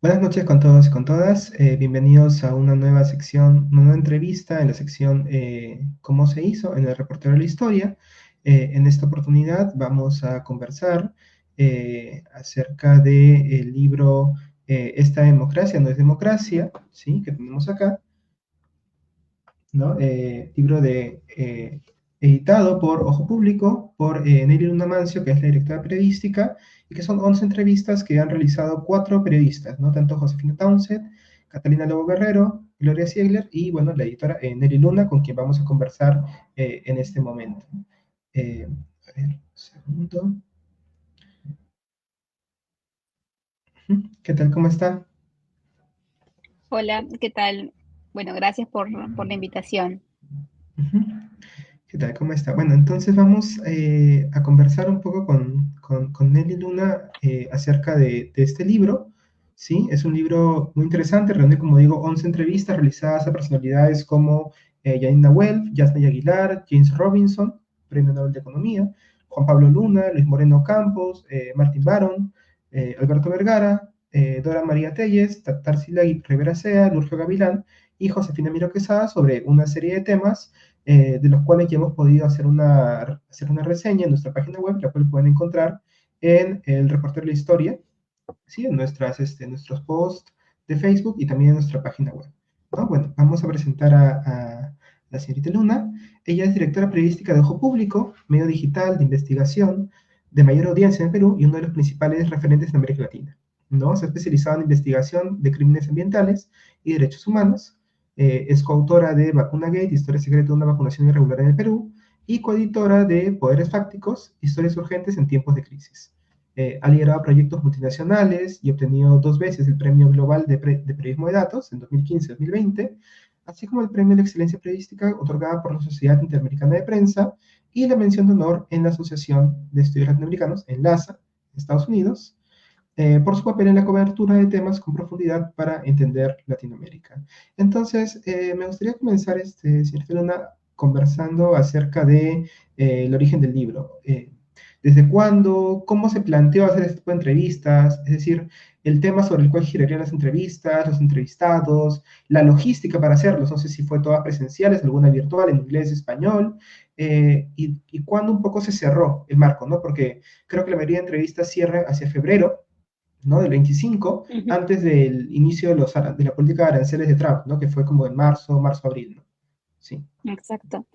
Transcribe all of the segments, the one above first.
Buenas noches con todos y con todas. Bienvenidos a una nueva sección, una nueva entrevista en la sección ¿Cómo se hizo? En el reportero de la historia. En esta oportunidad vamos a conversar acerca del libro Esta democracia no es democracia, ¿sí? Que tenemos acá, ¿no? Libro editado por Ojo Público, por Nelly Luna Mancio, que es la directora periodística, y que son 11 entrevistas que han realizado 4 periodistas, ¿no? Tanto Josefina Townsend, Catalina Lobo Guerrero, Gloria Ziegler y, bueno, la editora Nelly Luna, con quien vamos a conversar en este momento. A ver, un segundo. ¿Qué tal? ¿Cómo está? Hola, ¿qué tal? Bueno, gracias por la invitación. Ujú. ¿Qué tal? ¿Cómo está? Bueno, entonces vamos a conversar un poco con Nelly Luna acerca de este libro, ¿sí? Es un libro muy interesante, reúne, como digo, 11 entrevistas realizadas a personalidades como Janina Welf, Yasnaya Aguilar, James Robinson, Premio Nobel de Economía, Juan Pablo Luna, Luis Moreno Campos, Martín Barón, Alberto Vergara, Dora María Telles, Tarsila Rivera Sea, Lurjo Gavilán y Josefina Miro Quesada sobre una serie de temas de los cuales ya hemos podido hacer una reseña en nuestra página web, la cual pueden encontrar en el reporte de la historia, ¿sí? En nuestros posts de Facebook y también en nuestra página web, ¿no? Bueno, vamos a presentar a la señorita Luna. Ella es directora periodística de Ojo Público, medio digital de investigación de mayor audiencia en Perú y uno de los principales referentes en América Latina, ¿no? Se ha especializado en investigación de crímenes ambientales y derechos humanos. Es coautora de Vacuna Gate, Historia secreta de una vacunación irregular en el Perú, y coeditora de Poderes Fácticos, Historias urgentes en tiempos de crisis. Ha liderado proyectos multinacionales y obtenido 2 veces el Premio Global de Periodismo de Datos en 2015 y 2020, así como el Premio de Excelencia Periodística otorgada por la Sociedad Interamericana de Prensa y la mención de honor en la Asociación de Estudios Latinoamericanos, en LASA, Estados Unidos, por su papel en la cobertura de temas con profundidad para entender Latinoamérica. Entonces, me gustaría comenzar, señor Luna, conversando acerca de el origen del libro. ¿Desde cuándo? ¿Cómo se planteó hacer este tipo de entrevistas? Es decir, el tema sobre el cual girarían las entrevistas, los entrevistados, la logística para hacerlos. No sé si fue todas presenciales, alguna virtual, en inglés, español, y cuándo un poco se cerró el marco, ¿no? Porque creo que la mayoría de entrevistas cierran hacia febrero, ¿no? Del 25, Ujú. antes del inicio de la política de aranceles de Trump, ¿no? Que fue como en marzo, abril, ¿no? Sí. Exacto.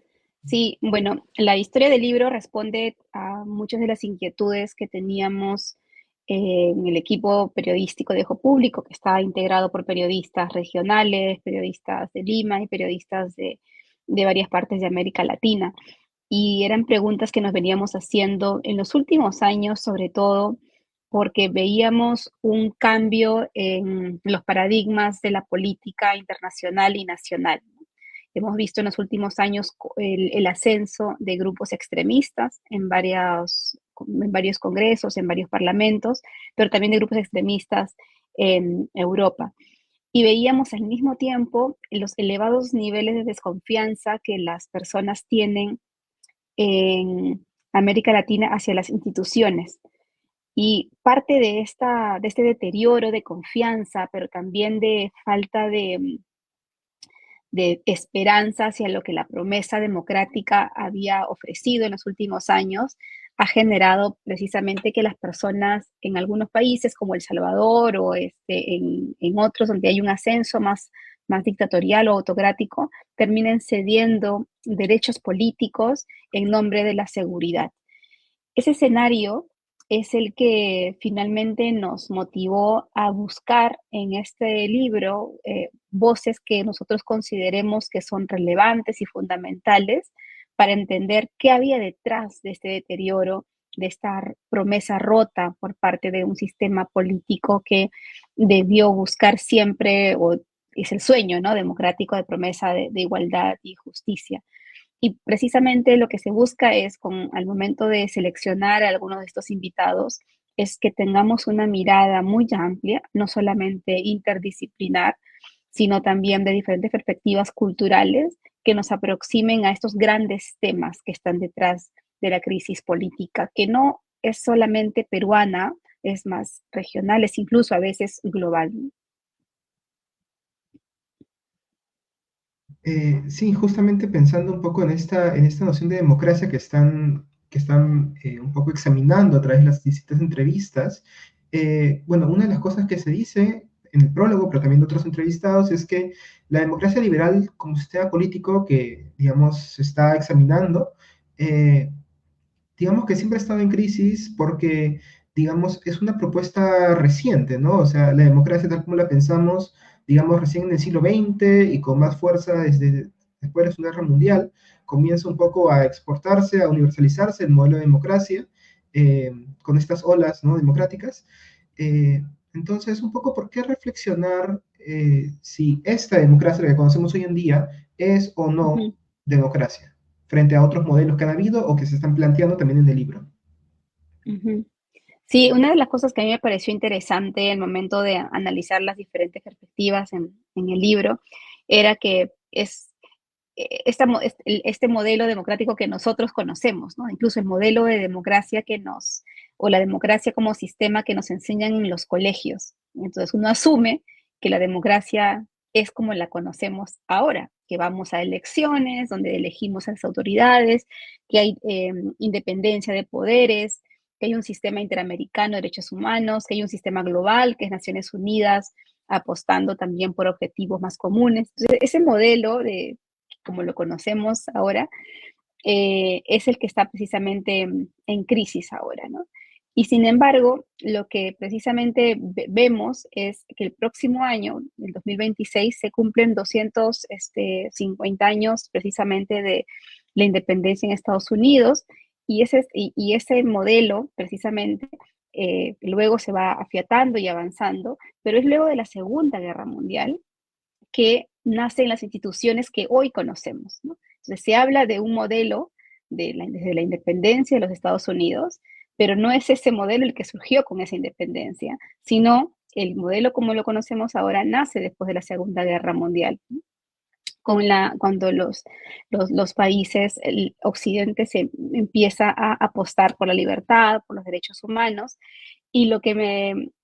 Sí, bueno, la historia del libro responde a muchas de las inquietudes que teníamos en el equipo periodístico de Ojo Público, que está integrado por periodistas regionales, periodistas de Lima y periodistas de varias partes de América Latina. Y eran preguntas que nos veníamos haciendo en los últimos años, sobre todo porque veíamos un cambio en los paradigmas de la política internacional y nacional. Hemos visto en los últimos años el ascenso de grupos extremistas en varios congresos, en varios parlamentos, pero también de grupos extremistas en Europa. Y veíamos al mismo tiempo los elevados niveles de desconfianza que las personas tienen en América Latina hacia las instituciones. Y parte de este deterioro de confianza, pero también de falta de esperanza hacia lo que la promesa democrática había ofrecido en los últimos años, ha generado precisamente que las personas en algunos países como El Salvador o en otros donde hay un ascenso más dictatorial o autocrático, terminen cediendo derechos políticos en nombre de la seguridad. Ese escenario es el que finalmente nos motivó a buscar en este libro voces que nosotros consideremos que son relevantes y fundamentales para entender qué había detrás de este deterioro, de esta promesa rota por parte de un sistema político que debió buscar siempre, o es el sueño, ¿no?, democrático de promesa de igualdad y justicia. Y precisamente lo que se busca es, al momento de seleccionar a algunos de estos invitados, es que tengamos una mirada muy amplia, no solamente interdisciplinar, sino también de diferentes perspectivas culturales que nos aproximen a estos grandes temas que están detrás de la crisis política, que no es solamente peruana, es más regional, es incluso a veces global. Sí, justamente pensando un poco en esta noción de democracia que están un poco examinando a través de las distintas entrevistas, bueno, una de las cosas que se dice en el prólogo, pero también de otros entrevistados, es que la democracia liberal como sistema político que, digamos, se está examinando, eh, digamos que siempre ha estado en crisis porque, digamos, es una propuesta reciente, ¿no? O sea, la democracia tal como la pensamos, digamos, recién en el siglo XX y con más fuerza desde después de la Segunda Guerra Mundial, comienza un poco a exportarse, a universalizarse el modelo de democracia eh, con estas olas, ¿no? Democráticas. Eh, entonces, un poco, ¿por qué reflexionar si esta democracia que conocemos hoy en día es o no Ujú, democracia, frente a otros modelos que han habido o que se están planteando también en el libro? ujú. Sí, una de las cosas que a mí me pareció interesante en el momento de analizar las diferentes perspectivas en el libro era que es este modelo democrático que nosotros conocemos, ¿no? Incluso el modelo de democracia o la democracia como sistema que nos enseñan en los colegios. Entonces uno asume que la democracia es como la conocemos ahora, que vamos a elecciones donde elegimos a las autoridades, que hay independencia de poderes, que hay un sistema interamericano de derechos humanos, que hay un sistema global, que es Naciones Unidas, apostando también por objetivos más comunes. Entonces, ese modelo de como lo conocemos ahora, es el que está precisamente en crisis ahora, ¿no? Y sin embargo, lo que precisamente vemos es que el próximo año, el 2026, se cumplen 250 años precisamente de la independencia en Estados Unidos y ese modelo precisamente luego se va afiatando y avanzando, pero es luego de la Segunda Guerra Mundial que nacen las instituciones que hoy conocemos, ¿no? Entonces se habla de un modelo desde la independencia de los Estados Unidos, pero no es ese modelo el que surgió con esa independencia, sino el modelo como lo conocemos ahora nace después de la Segunda Guerra Mundial, ¿no? Cuando los países, el occidente se empieza a apostar por la libertad, por los derechos humanos, y lo que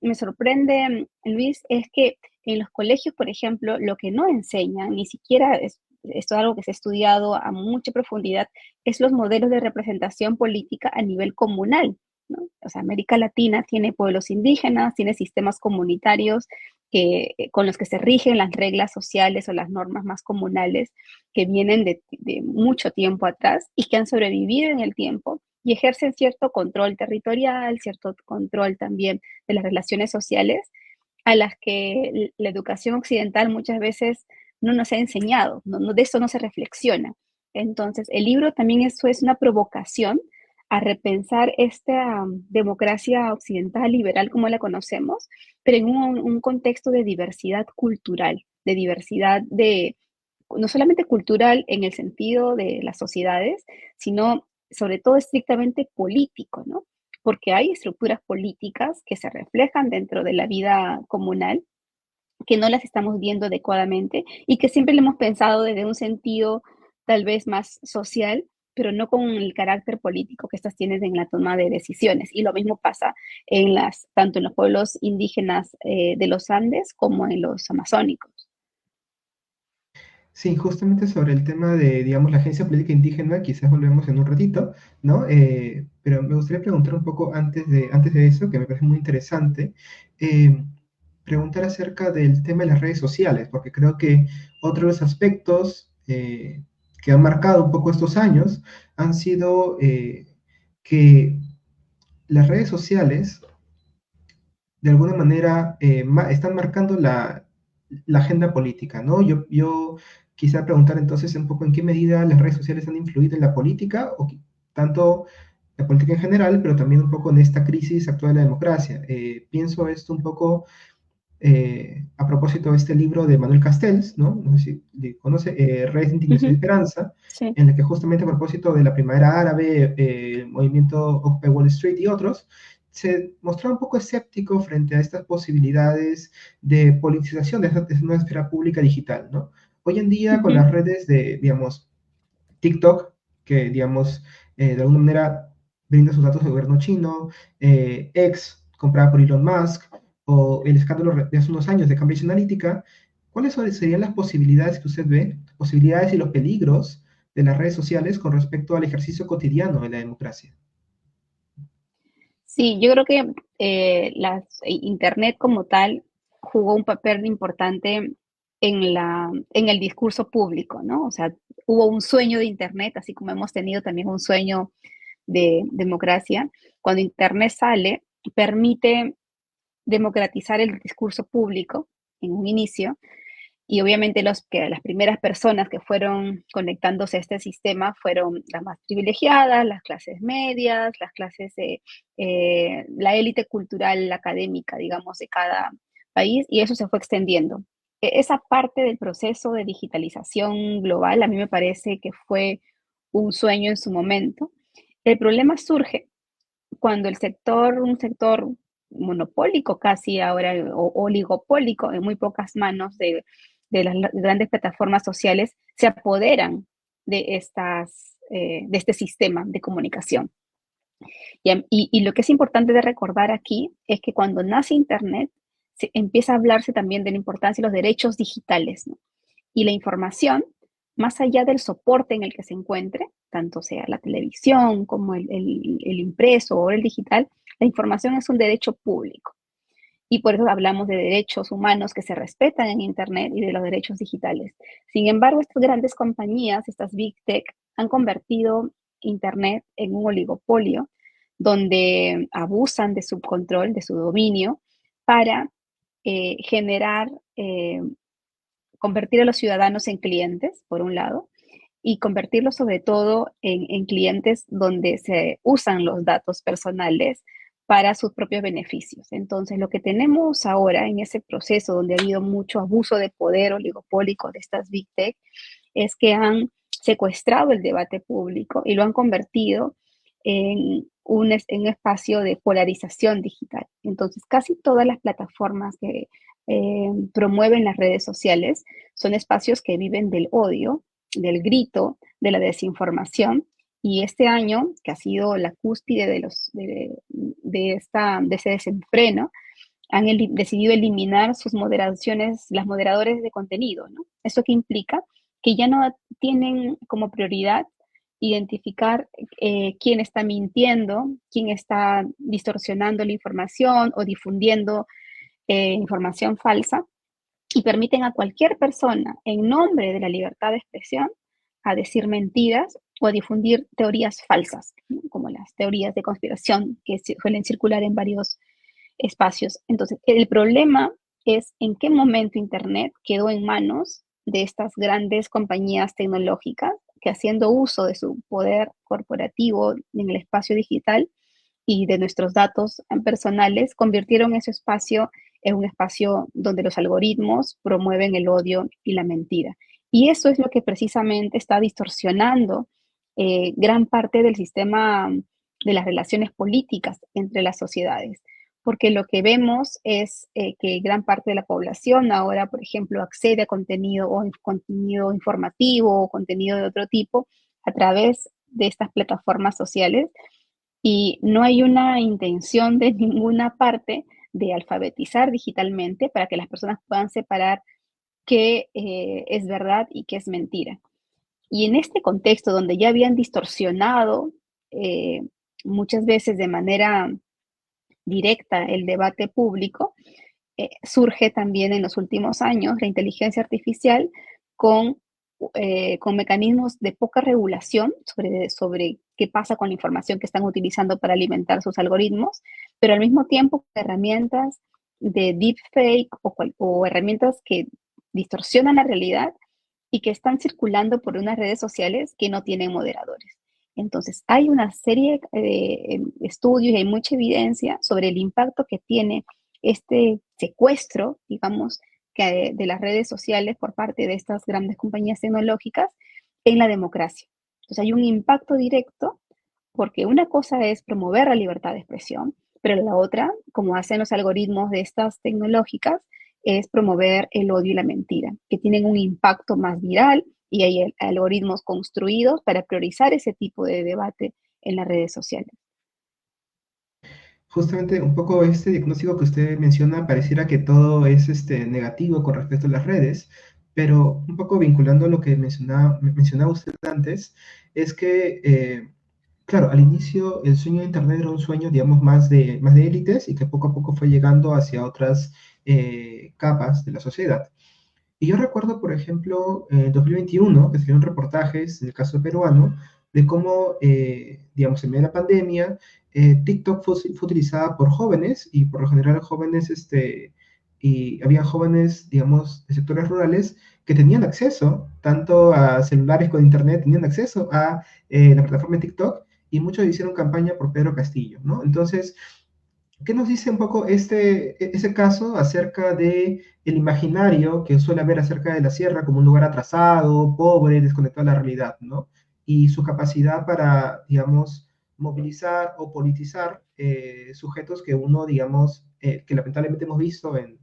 me sorprende, Luis, es que en los colegios, por ejemplo, lo que no enseñan, ni siquiera esto es algo que se ha estudiado a mucha profundidad, es los modelos de representación política a nivel comunal, ¿no? O sea, América Latina tiene pueblos indígenas, tiene sistemas comunitarios con los que se rigen las reglas sociales o las normas más comunales que vienen de mucho tiempo atrás y que han sobrevivido en el tiempo y ejercen cierto control territorial, cierto control también de las relaciones sociales, a las que la educación occidental muchas veces no nos ha enseñado, de eso no se reflexiona. Entonces, el libro también eso es una provocación a repensar esta democracia occidental liberal como la conocemos, pero en un contexto de diversidad cultural, de diversidad no solamente cultural en el sentido de las sociedades, sino sobre todo estrictamente político, ¿no? Porque hay estructuras políticas que se reflejan dentro de la vida comunal, que no las estamos viendo adecuadamente y que siempre le hemos pensado desde un sentido tal vez más social, pero no con el carácter político que estas tienen en la toma de decisiones. Y lo mismo pasa tanto en los pueblos indígenas de los Andes como en los amazónicos. Sí, justamente sobre el tema de, digamos, la agencia política indígena, quizás volvemos en un ratito, ¿no? Pero me gustaría preguntar un poco antes de eso, que me parece muy interesante, eh, preguntar acerca del tema de las redes sociales, porque creo que otro de los aspectos que han marcado un poco estos años han sido que las redes sociales de alguna manera están marcando la agenda política, ¿no? Yo quisiera preguntar entonces un poco en qué medida las redes sociales han influido en la política, tanto la política en general, pero también un poco en esta crisis actual de la democracia. Pienso esto un poco a propósito de este libro de Manuel Castells, ¿no? No sé si le conoce, Redes de Indignación y Ujú, Esperanza, sí. en la que justamente a propósito de la primavera árabe, el movimiento Occupy Wall Street y otros, se mostraba un poco escéptico frente a estas posibilidades de politización de esta nueva esfera pública digital, ¿no? Hoy en día, con Ujú, las redes de, digamos, TikTok, que, digamos, de alguna manera brinda sus datos del gobierno chino, X, comprada por Elon Musk, o el escándalo de hace unos años de Cambridge Analytica, ¿cuáles serían las posibilidades que usted ve posibilidades y los peligros de las redes sociales con respecto al ejercicio cotidiano de la democracia. Sí, yo creo que Internet como tal jugó un papel importante en el discurso público, ¿no? O sea, hubo un sueño de Internet, así como hemos tenido también un sueño de democracia. Cuando Internet sale, permite democratizar el discurso público en un inicio, y obviamente las primeras personas que fueron conectándose a este sistema fueron las más privilegiadas, las clases medias, las clases de la élite cultural, académica, digamos, de cada país, y eso se fue extendiendo. Esa parte del proceso de digitalización global a mí me parece que fue un sueño en su momento. El problema surge cuando un sector monopólico casi ahora, o oligopólico, en muy pocas manos de las grandes plataformas sociales, se apoderan de este sistema de comunicación. Y lo que es importante de recordar aquí es que cuando nace Internet, se empieza a hablarse también de la importancia de los derechos digitales, ¿no? Y la información, más allá del soporte en el que se encuentre, tanto sea la televisión como el impreso o el digital, la información es un derecho público. Y por eso hablamos de derechos humanos que se respetan en Internet y de los derechos digitales. Sin embargo, estas grandes compañías, estas Big Tech, han convertido Internet en un oligopolio donde abusan de su control, de su dominio, para generar, convertir a los ciudadanos en clientes, por un lado, y convertirlos sobre todo en clientes donde se usan los datos personales para sus propios beneficios. Entonces, lo que tenemos ahora en ese proceso donde ha habido mucho abuso de poder oligopólico de estas Big Tech es que han secuestrado el debate público y lo han convertido en un espacio de polarización digital. Entonces, casi todas las plataformas que promueven las redes sociales son espacios que viven del odio, del grito, de la desinformación. Y este año, que ha sido la cúspide de ese desenfreno, han decidido eliminar sus moderaciones, las moderadores de contenido, ¿no? ¿Eso qué implica? Que ya no tienen como prioridad identificar quién está mintiendo, quién está distorsionando la información o difundiendo información falsa, y permiten a cualquier persona, en nombre de la libertad de expresión, a decir mentiras o a difundir teorías falsas, ¿no? Como las teorías de conspiración que suelen circular en varios espacios. Entonces, el problema es en qué momento Internet quedó en manos de estas grandes compañías tecnológicas que, haciendo uso de su poder corporativo en el espacio digital y de nuestros datos personales, convirtieron ese espacio en un espacio donde los algoritmos promueven el odio y la mentira. Y eso es lo que precisamente está distorsionando gran parte del sistema de las relaciones políticas entre las sociedades. Porque lo que vemos es que gran parte de la población ahora, por ejemplo, accede a contenido o contenido informativo o contenido de otro tipo a través de estas plataformas sociales, y no hay una intención de ninguna parte de alfabetizar digitalmente para que las personas puedan separar qué es verdad y qué es mentira. Y en este contexto donde ya habían distorsionado eh, muchas veces de manera directa el debate público, surge también en los últimos años la inteligencia artificial con, con mecanismos de poca regulación sobre qué pasa con la información que están utilizando para alimentar sus algoritmos, pero al mismo tiempo herramientas de deepfake o herramientas que distorsionan la realidad y que están circulando por unas redes sociales que no tienen moderadores. Entonces, hay una serie de estudios y hay mucha evidencia sobre el impacto que tiene este secuestro, digamos, de las redes sociales por parte de estas grandes compañías tecnológicas en la democracia. Entonces, hay un impacto directo porque una cosa es promover la libertad de expresión, pero la otra, como hacen los algoritmos de estas tecnológicas, es promover el odio y la mentira, que tienen un impacto más viral, y hay algoritmos construidos para priorizar ese tipo de debate en las redes sociales. Justamente un poco este diagnóstico que usted menciona, pareciera que todo es negativo con respecto a las redes, pero un poco vinculando lo que mencionaba usted antes, es que, claro, al inicio el sueño de Internet era un sueño, digamos, más de élites y que poco a poco fue llegando hacia otras capas de la sociedad. Y yo recuerdo, por ejemplo, en 2021, que se hicieron reportajes, en el caso peruano, de cómo, digamos, en medio de la pandemia, TikTok fue utilizada por jóvenes y por lo general jóvenes, y había jóvenes, digamos, de sectores rurales que tenían acceso tanto a celulares con internet, tenían acceso a la plataforma de TikTok y muchos hicieron campaña por Pedro Castillo, ¿no? Entonces, ¿qué nos dice un poco ese caso acerca de el imaginario que suele haber acerca de la sierra como un lugar atrasado, pobre, desconectado de la realidad, ¿no? Y su capacidad para, digamos, movilizar o politizar sujetos que uno, digamos, que lamentablemente hemos visto en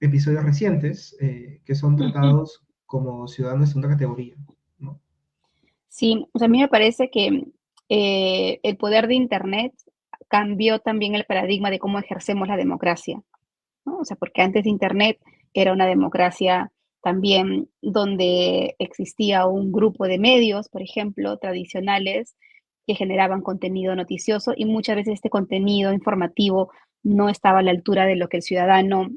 episodios recientes, que son Ujú. tratados como ciudadanos de segunda categoría, ¿no? Sí, o sea, a mí me parece que el poder de Internet cambió también el paradigma de cómo ejercemos la democracia, ¿no? O sea, porque antes de Internet era una democracia también donde existía un grupo de medios, por ejemplo, tradicionales, que generaban contenido noticioso y muchas veces este contenido informativo no estaba a la altura de lo que el ciudadano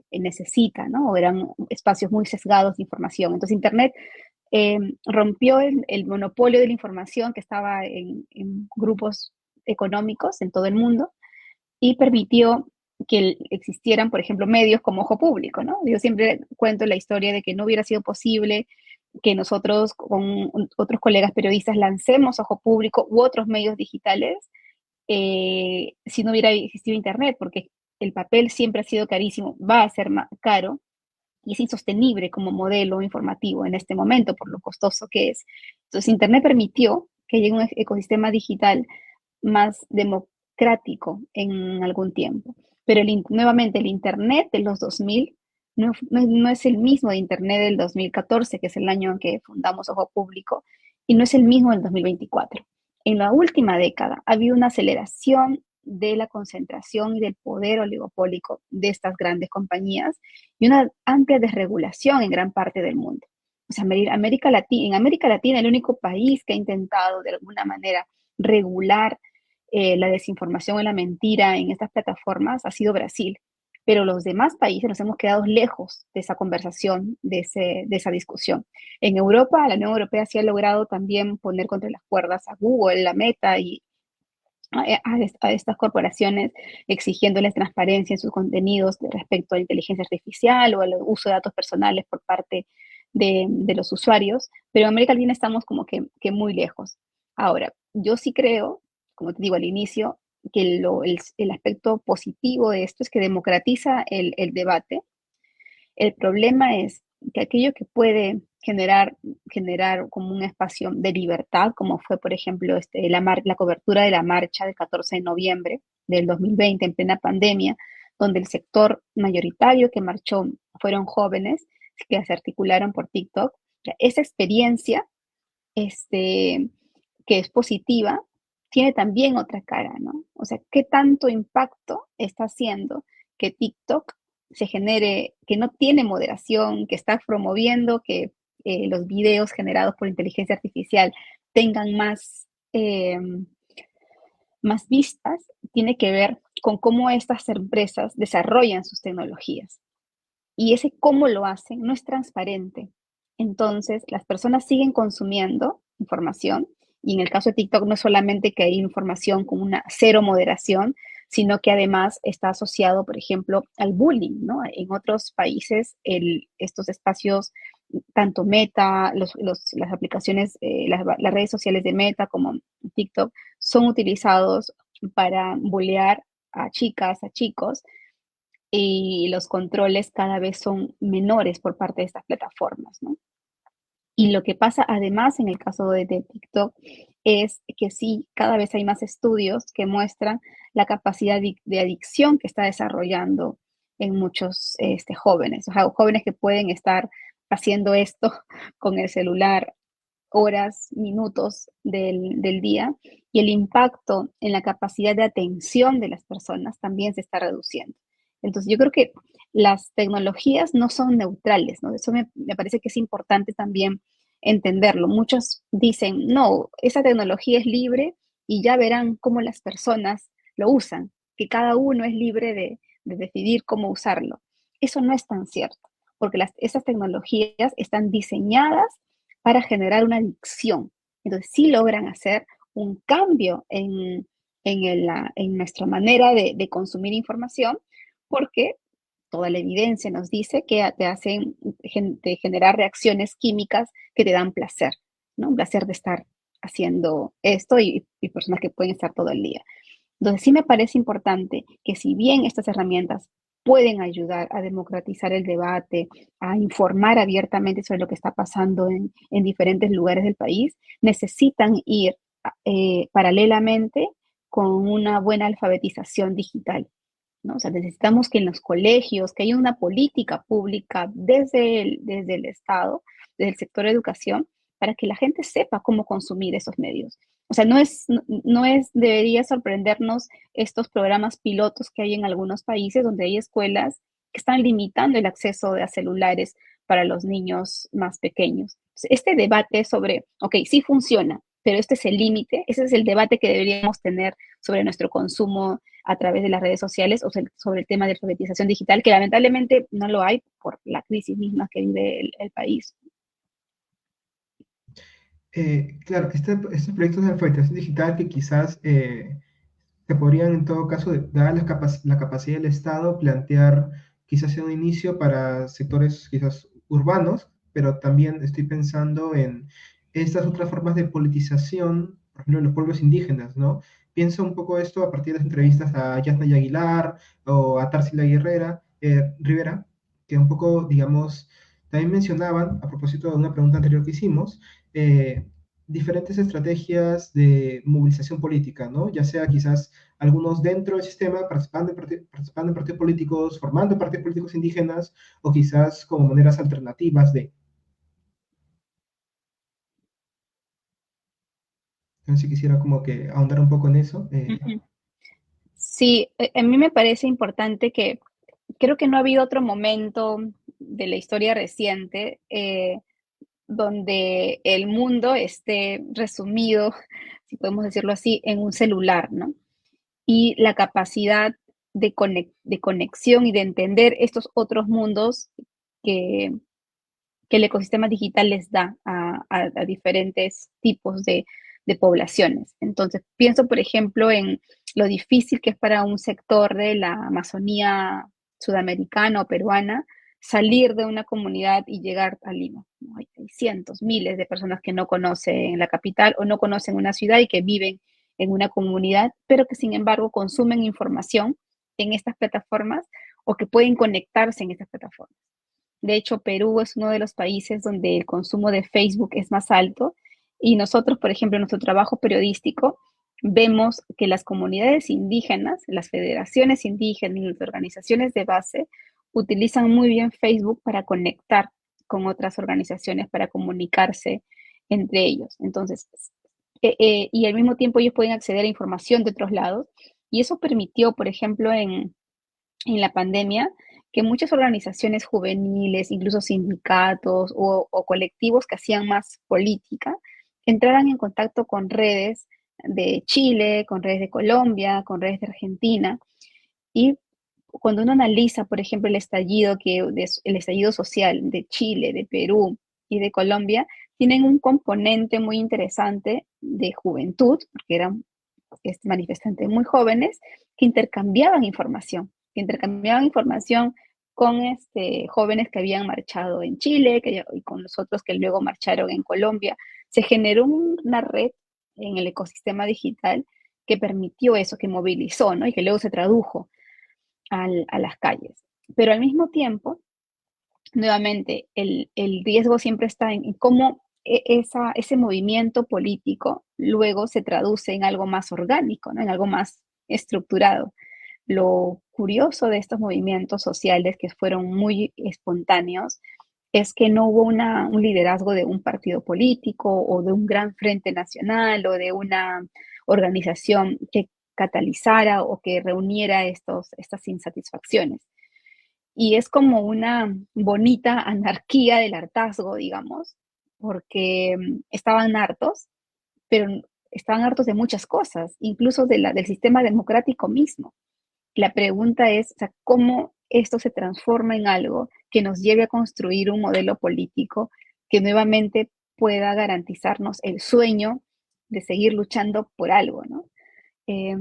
necesita, ¿no? O eran espacios muy sesgados de información. Entonces, Internet rompió el monopolio de la información que estaba en grupos económicos en todo el mundo y permitió que existieran, por ejemplo, medios como Ojo Público, ¿no? Yo siempre cuento la historia de que no hubiera sido posible que nosotros con otros colegas periodistas lancemos Ojo Público u otros medios digitales si no hubiera existido Internet, porque el papel siempre ha sido carísimo, va a ser más caro y es insostenible como modelo informativo en este momento por lo costoso que es. Entonces, Internet permitió que llegue un ecosistema digital más democrático en algún tiempo. Pero nuevamente el Internet de los 2000 no es el mismo de Internet del 2014, que es el año en que fundamos Ojo Público, y no es el mismo del 2024. En la última década ha habido una aceleración de la concentración y del poder oligopólico de estas grandes compañías y una amplia desregulación en gran parte del mundo. O sea, América Latina, en América Latina el único país que ha intentado de alguna manera regular la desinformación y la mentira en estas plataformas ha sido Brasil, pero los demás países nos hemos quedado lejos de esa conversación, de esa discusión. En Europa, la Unión Europea sí ha logrado también poner contra las cuerdas a Google, la Meta y a estas corporaciones exigiéndoles transparencia en sus contenidos respecto a la inteligencia artificial o al uso de datos personales por parte de los usuarios, pero en América Latina estamos como que muy lejos. Ahora, yo sí creo, como te digo al inicio, que el aspecto positivo de esto es que democratiza el debate. El problema es que aquello que puede generar como un espacio de libertad, como fue, por ejemplo, la cobertura de la marcha del 14 de noviembre del 2020 en plena pandemia, donde el sector mayoritario que marchó fueron jóvenes que se articularon por TikTok. Esa experiencia este, que es positiva, tiene también otra cara, ¿no? O sea, ¿qué tanto impacto está haciendo que TikTok se genere, que no tiene moderación, que está promoviendo que los videos generados por inteligencia artificial tengan más vistas? Tiene que ver con cómo estas empresas desarrollan sus tecnologías. Y ese cómo lo hacen no es transparente. Entonces, las personas siguen consumiendo información y en el caso de TikTok no es solamente que hay información con una cero moderación, sino que además está asociado, por ejemplo, al bullying, ¿no? En otros países, estos espacios, tanto Meta, las aplicaciones, las redes sociales de Meta como TikTok, son utilizados para bullear a chicas, a chicos, y los controles cada vez son menores por parte de estas plataformas, ¿no? Y lo que pasa además en el caso de TikTok es que sí, cada vez hay más estudios que muestran la capacidad de adicción que está desarrollando en muchos jóvenes, o sea, jóvenes que pueden estar haciendo esto con el celular horas, minutos del día y el impacto en la capacidad de atención de las personas también se está reduciendo. Entonces, yo creo que las tecnologías no son neutrales, ¿no? Eso me parece que es importante también entenderlo. Muchos dicen, no, esa tecnología es libre y ya verán cómo las personas lo usan, que cada uno es libre de decidir cómo usarlo. Eso no es tan cierto, porque esas tecnologías están diseñadas para generar una adicción. Entonces, sí logran hacer un cambio en nuestra manera de consumir información, porque toda la evidencia nos dice que te hacen generar reacciones químicas que te dan placer, ¿no? Un placer de estar haciendo esto y personas que pueden estar todo el día. Entonces, sí me parece importante que si bien estas herramientas pueden ayudar a democratizar el debate, a informar abiertamente sobre lo que está pasando en diferentes lugares del país, necesitan ir paralelamente con una buena alfabetización digital, ¿no? O sea, necesitamos que en los colegios, que haya una política pública desde el Estado, desde el sector de educación, para que la gente sepa cómo consumir esos medios. O sea, debería sorprendernos estos programas pilotos que hay en algunos países donde hay escuelas que están limitando el acceso a celulares para los niños más pequeños. Este debate sobre, ok, sí funciona, pero este es el límite, ese es el debate que deberíamos tener sobre nuestro consumo a través de las redes sociales o sobre el tema de alfabetización digital, que lamentablemente no lo hay por la crisis misma que vive el país. Claro, estos proyectos de alfabetización digital que quizás se podrían en todo caso, dada la capacidad del Estado, plantear quizás en un inicio para sectores quizás urbanos, pero también estoy pensando en estas otras formas de politización, por ejemplo, en los pueblos indígenas, ¿no? Pienso un poco esto a partir de las entrevistas a Yasna Aguilar o a Tarsila Rivera, que un poco, digamos, también mencionaban, a propósito de una pregunta anterior que hicimos, eh, diferentes estrategias de movilización política, ¿no? Ya sea quizás algunos dentro del sistema participando en partidos políticos, formando partidos políticos indígenas, o quizás como maneras alternativas de. No sé si quisiera como que ahondar un poco en eso. Ujú. Sí, a mí me parece importante que creo que no ha habido otro momento de la historia reciente donde el mundo esté resumido, si podemos decirlo así, en un celular, ¿no? Y la capacidad de conexión y de entender estos otros mundos que, que el ecosistema digital les da a diferentes tipos de poblaciones. Entonces, pienso, por ejemplo, en lo difícil que es para un sector de la Amazonía sudamericana o peruana salir de una comunidad y llegar a Lima, ¿no? Hay cientos, miles de personas que no conocen la capital o no conocen una ciudad y que viven en una comunidad, pero que sin embargo consumen información en estas plataformas o que pueden conectarse en estas plataformas. De hecho, Perú es uno de los países donde el consumo de Facebook es más alto y nosotros, por ejemplo, en nuestro trabajo periodístico, vemos que las comunidades indígenas, las federaciones indígenas y las organizaciones de base utilizan muy bien Facebook para conectar con otras organizaciones, para comunicarse entre ellos. Entonces, y al mismo tiempo ellos pueden acceder a información de otros lados y eso permitió, por ejemplo, en la pandemia, que muchas organizaciones juveniles, incluso sindicatos o colectivos que hacían más política, entraran en contacto con redes de Chile, con redes de Colombia, con redes de Argentina. Y cuando uno analiza, por ejemplo, el estallido social de Chile, de Perú y de Colombia, tienen un componente muy interesante de juventud, porque eran manifestantes muy jóvenes que intercambiaban información con jóvenes que habían marchado en Chile y con los otros que luego marcharon en Colombia. Se generó una red en el ecosistema digital que permitió eso, que movilizó, ¿no? Y que luego se tradujo a las calles. Pero al mismo tiempo, nuevamente, el riesgo siempre está en cómo ese movimiento político luego se traduce en algo más orgánico, ¿no? En algo más estructurado. Lo curioso de estos movimientos sociales que fueron muy espontáneos es que no hubo un liderazgo de un partido político o de un gran frente nacional o de una organización que catalizara o que reuniera estas insatisfacciones, y es como una bonita anarquía del hartazgo, digamos, porque estaban hartos, pero estaban hartos de muchas cosas, incluso del sistema democrático mismo. La pregunta es, o sea, ¿cómo esto se transforma en algo que nos lleve a construir un modelo político que nuevamente pueda garantizarnos el sueño de seguir luchando por algo, ¿no? Eh,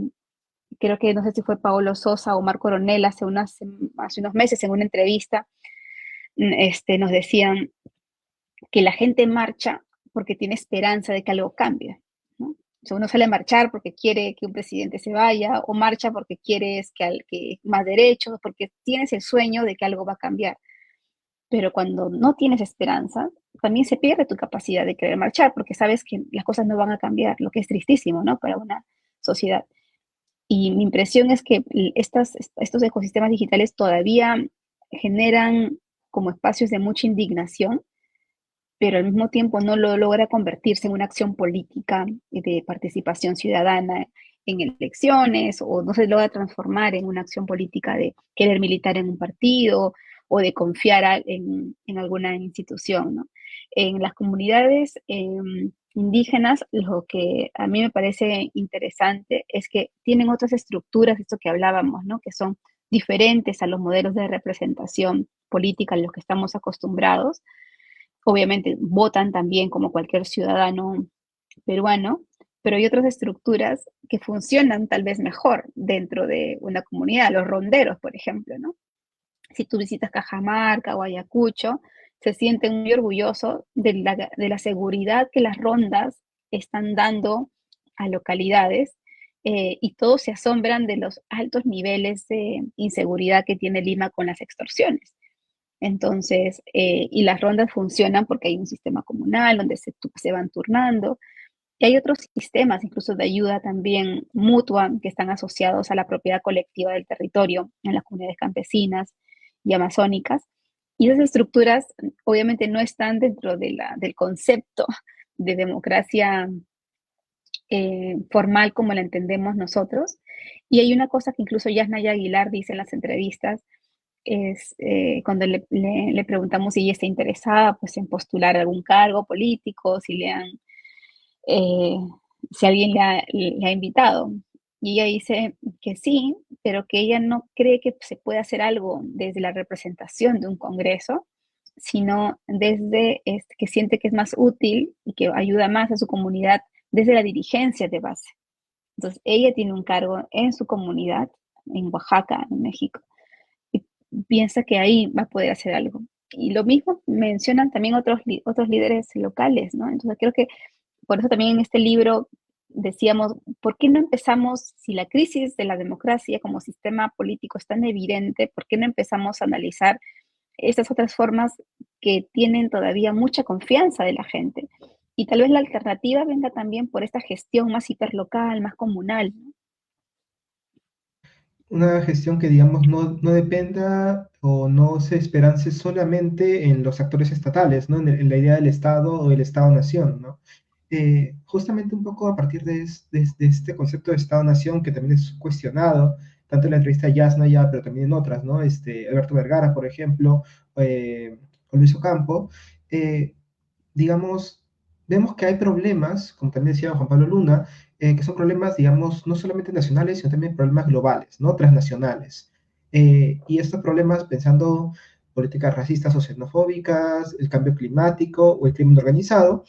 Creo que no sé si fue Paolo Sosa o Marco Coronel hace unos meses en una entrevista, nos decían que la gente marcha porque tiene esperanza de que algo cambie, ¿no? O sea, uno sale a marchar porque quiere que un presidente se vaya, o marcha porque quieres que más derechos, porque tienes el sueño de que algo va a cambiar. Pero cuando no tienes esperanza, también se pierde tu capacidad de querer marchar, porque sabes que las cosas no van a cambiar, lo que es tristísimo, ¿no? Para una sociedad. Y mi impresión es que estos ecosistemas digitales todavía generan como espacios de mucha indignación, pero al mismo tiempo no lo logra convertirse en una acción política de participación ciudadana en elecciones, o no se logra transformar en una acción política de querer militar en un partido o de confiar en alguna institución, ¿no? En las comunidades indígenas, lo que a mí me parece interesante es que tienen otras estructuras, esto que hablábamos, ¿no? Que son diferentes a los modelos de representación política a los que estamos acostumbrados. Obviamente votan también como cualquier ciudadano peruano, pero hay otras estructuras que funcionan tal vez mejor dentro de una comunidad, los ronderos, por ejemplo, ¿no? Si tú visitas Cajamarca o Ayacucho, se sienten muy orgullosos de la seguridad que las rondas están dando a localidades, y todos se asombran de los altos niveles de inseguridad que tiene Lima con las extorsiones. Entonces, y las rondas funcionan porque hay un sistema comunal donde se van turnando. Y hay otros sistemas, incluso de ayuda también mutua, que están asociados a la propiedad colectiva del territorio en las comunidades campesinas y amazónicas. Y esas estructuras obviamente no están dentro del concepto de democracia formal como la entendemos nosotros. Y hay una cosa que incluso Yasnaya Aguilar dice en las entrevistas, es cuando le preguntamos si ella está interesada pues, en postular algún cargo político, eh, si alguien le ha invitado. Y ella dice que sí, pero que ella no cree que se pueda hacer algo desde la representación de un congreso, sino desde que siente que es más útil y que ayuda más a su comunidad desde la dirigencia de base. Entonces, ella tiene un cargo en su comunidad, en Oaxaca, en México, y piensa que ahí va a poder hacer algo. Y lo mismo mencionan también otros líderes locales, ¿no? Entonces creo que por eso también en este libro decíamos, ¿por qué no empezamos, si la crisis de la democracia como sistema político es tan evidente, ¿por qué no empezamos a analizar estas otras formas que tienen todavía mucha confianza de la gente? Y tal vez la alternativa venga también por esta gestión más hiperlocal, más comunal, ¿no? Una gestión que, digamos, no dependa o no se esperance solamente en los actores estatales, ¿no? En la idea del Estado o el Estado-nación, ¿no? Justamente un poco a partir de este concepto de Estado-nación que también es cuestionado, tanto en la entrevista de Yasnaya, pero también en otras, ¿no? Alberto Vergara, por ejemplo, o Luis Ocampo, eh, digamos, vemos que hay problemas, como también decía Juan Pablo Luna, que son problemas, digamos, no solamente nacionales, sino también problemas globales, ¿no? Transnacionales. Y estos problemas, pensando políticas racistas o xenofóbicas, el cambio climático o el crimen organizado,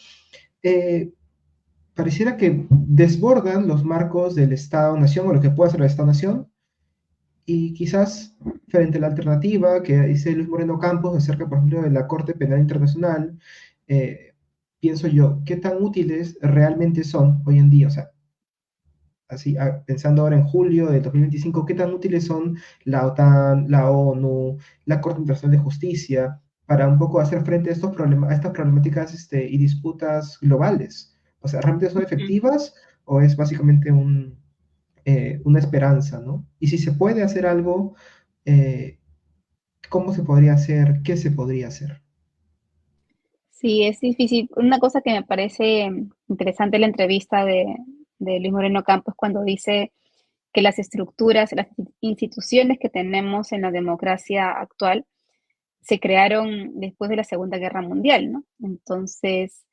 eh, pareciera que desbordan los marcos del Estado-Nación o lo que puede hacer el Estado-Nación, y quizás frente a la alternativa que dice Luis Moreno Campos acerca, por ejemplo, de la Corte Penal Internacional, pienso yo, ¿qué tan útiles realmente son hoy en día? O sea, así, pensando ahora en julio de 2025, ¿qué tan útiles son la OTAN, la ONU, la Corte Internacional de Justicia para un poco hacer frente a, a estas problemáticas y disputas globales? O sea, ¿realmente son efectivas o es básicamente una esperanza, ¿no? Y si se puede hacer algo, eh, ¿cómo se podría hacer? ¿Qué se podría hacer? Sí, es difícil. Una cosa que me parece interesante en la entrevista de Luis Moreno Campos cuando dice que las estructuras, las instituciones que tenemos en la democracia actual se crearon después de la Segunda Guerra Mundial, ¿no? Entonces,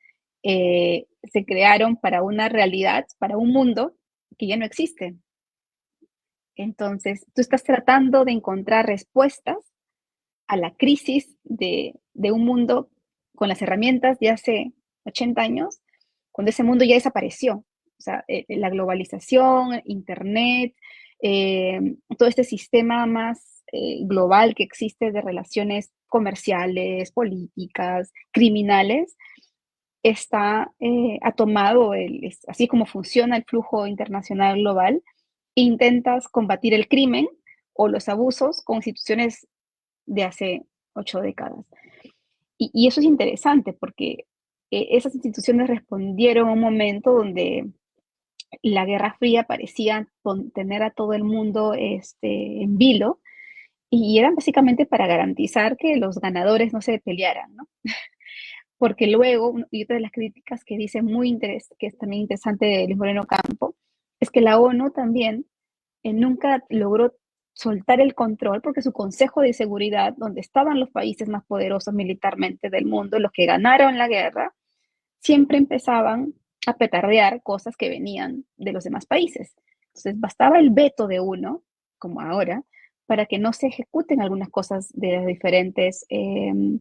se crearon para una realidad, para un mundo que ya no existe. Entonces, tú estás tratando de encontrar respuestas a la crisis de un mundo con las herramientas de hace 80 años, cuando ese mundo ya desapareció. O sea, la globalización, Internet, todo este sistema más global que existe de relaciones comerciales, políticas, criminales, ha tomado, así como funciona el flujo internacional global, intentas combatir el crimen o los abusos con instituciones de hace 8 décadas. Y eso es interesante porque esas instituciones respondieron a un momento donde la Guerra Fría parecía tener a todo el mundo en vilo y eran básicamente para garantizar que los ganadores no se pelearan, ¿no? Porque luego, y otra de las críticas que dice que es también interesante de Luis Moreno Campo, es que la ONU también nunca logró soltar el control porque su Consejo de Seguridad, donde estaban los países más poderosos militarmente del mundo, los que ganaron la guerra, siempre empezaban a petardear cosas que venían de los demás países. Entonces, bastaba el veto de uno, como ahora, para que no se ejecuten algunas cosas de las diferentes que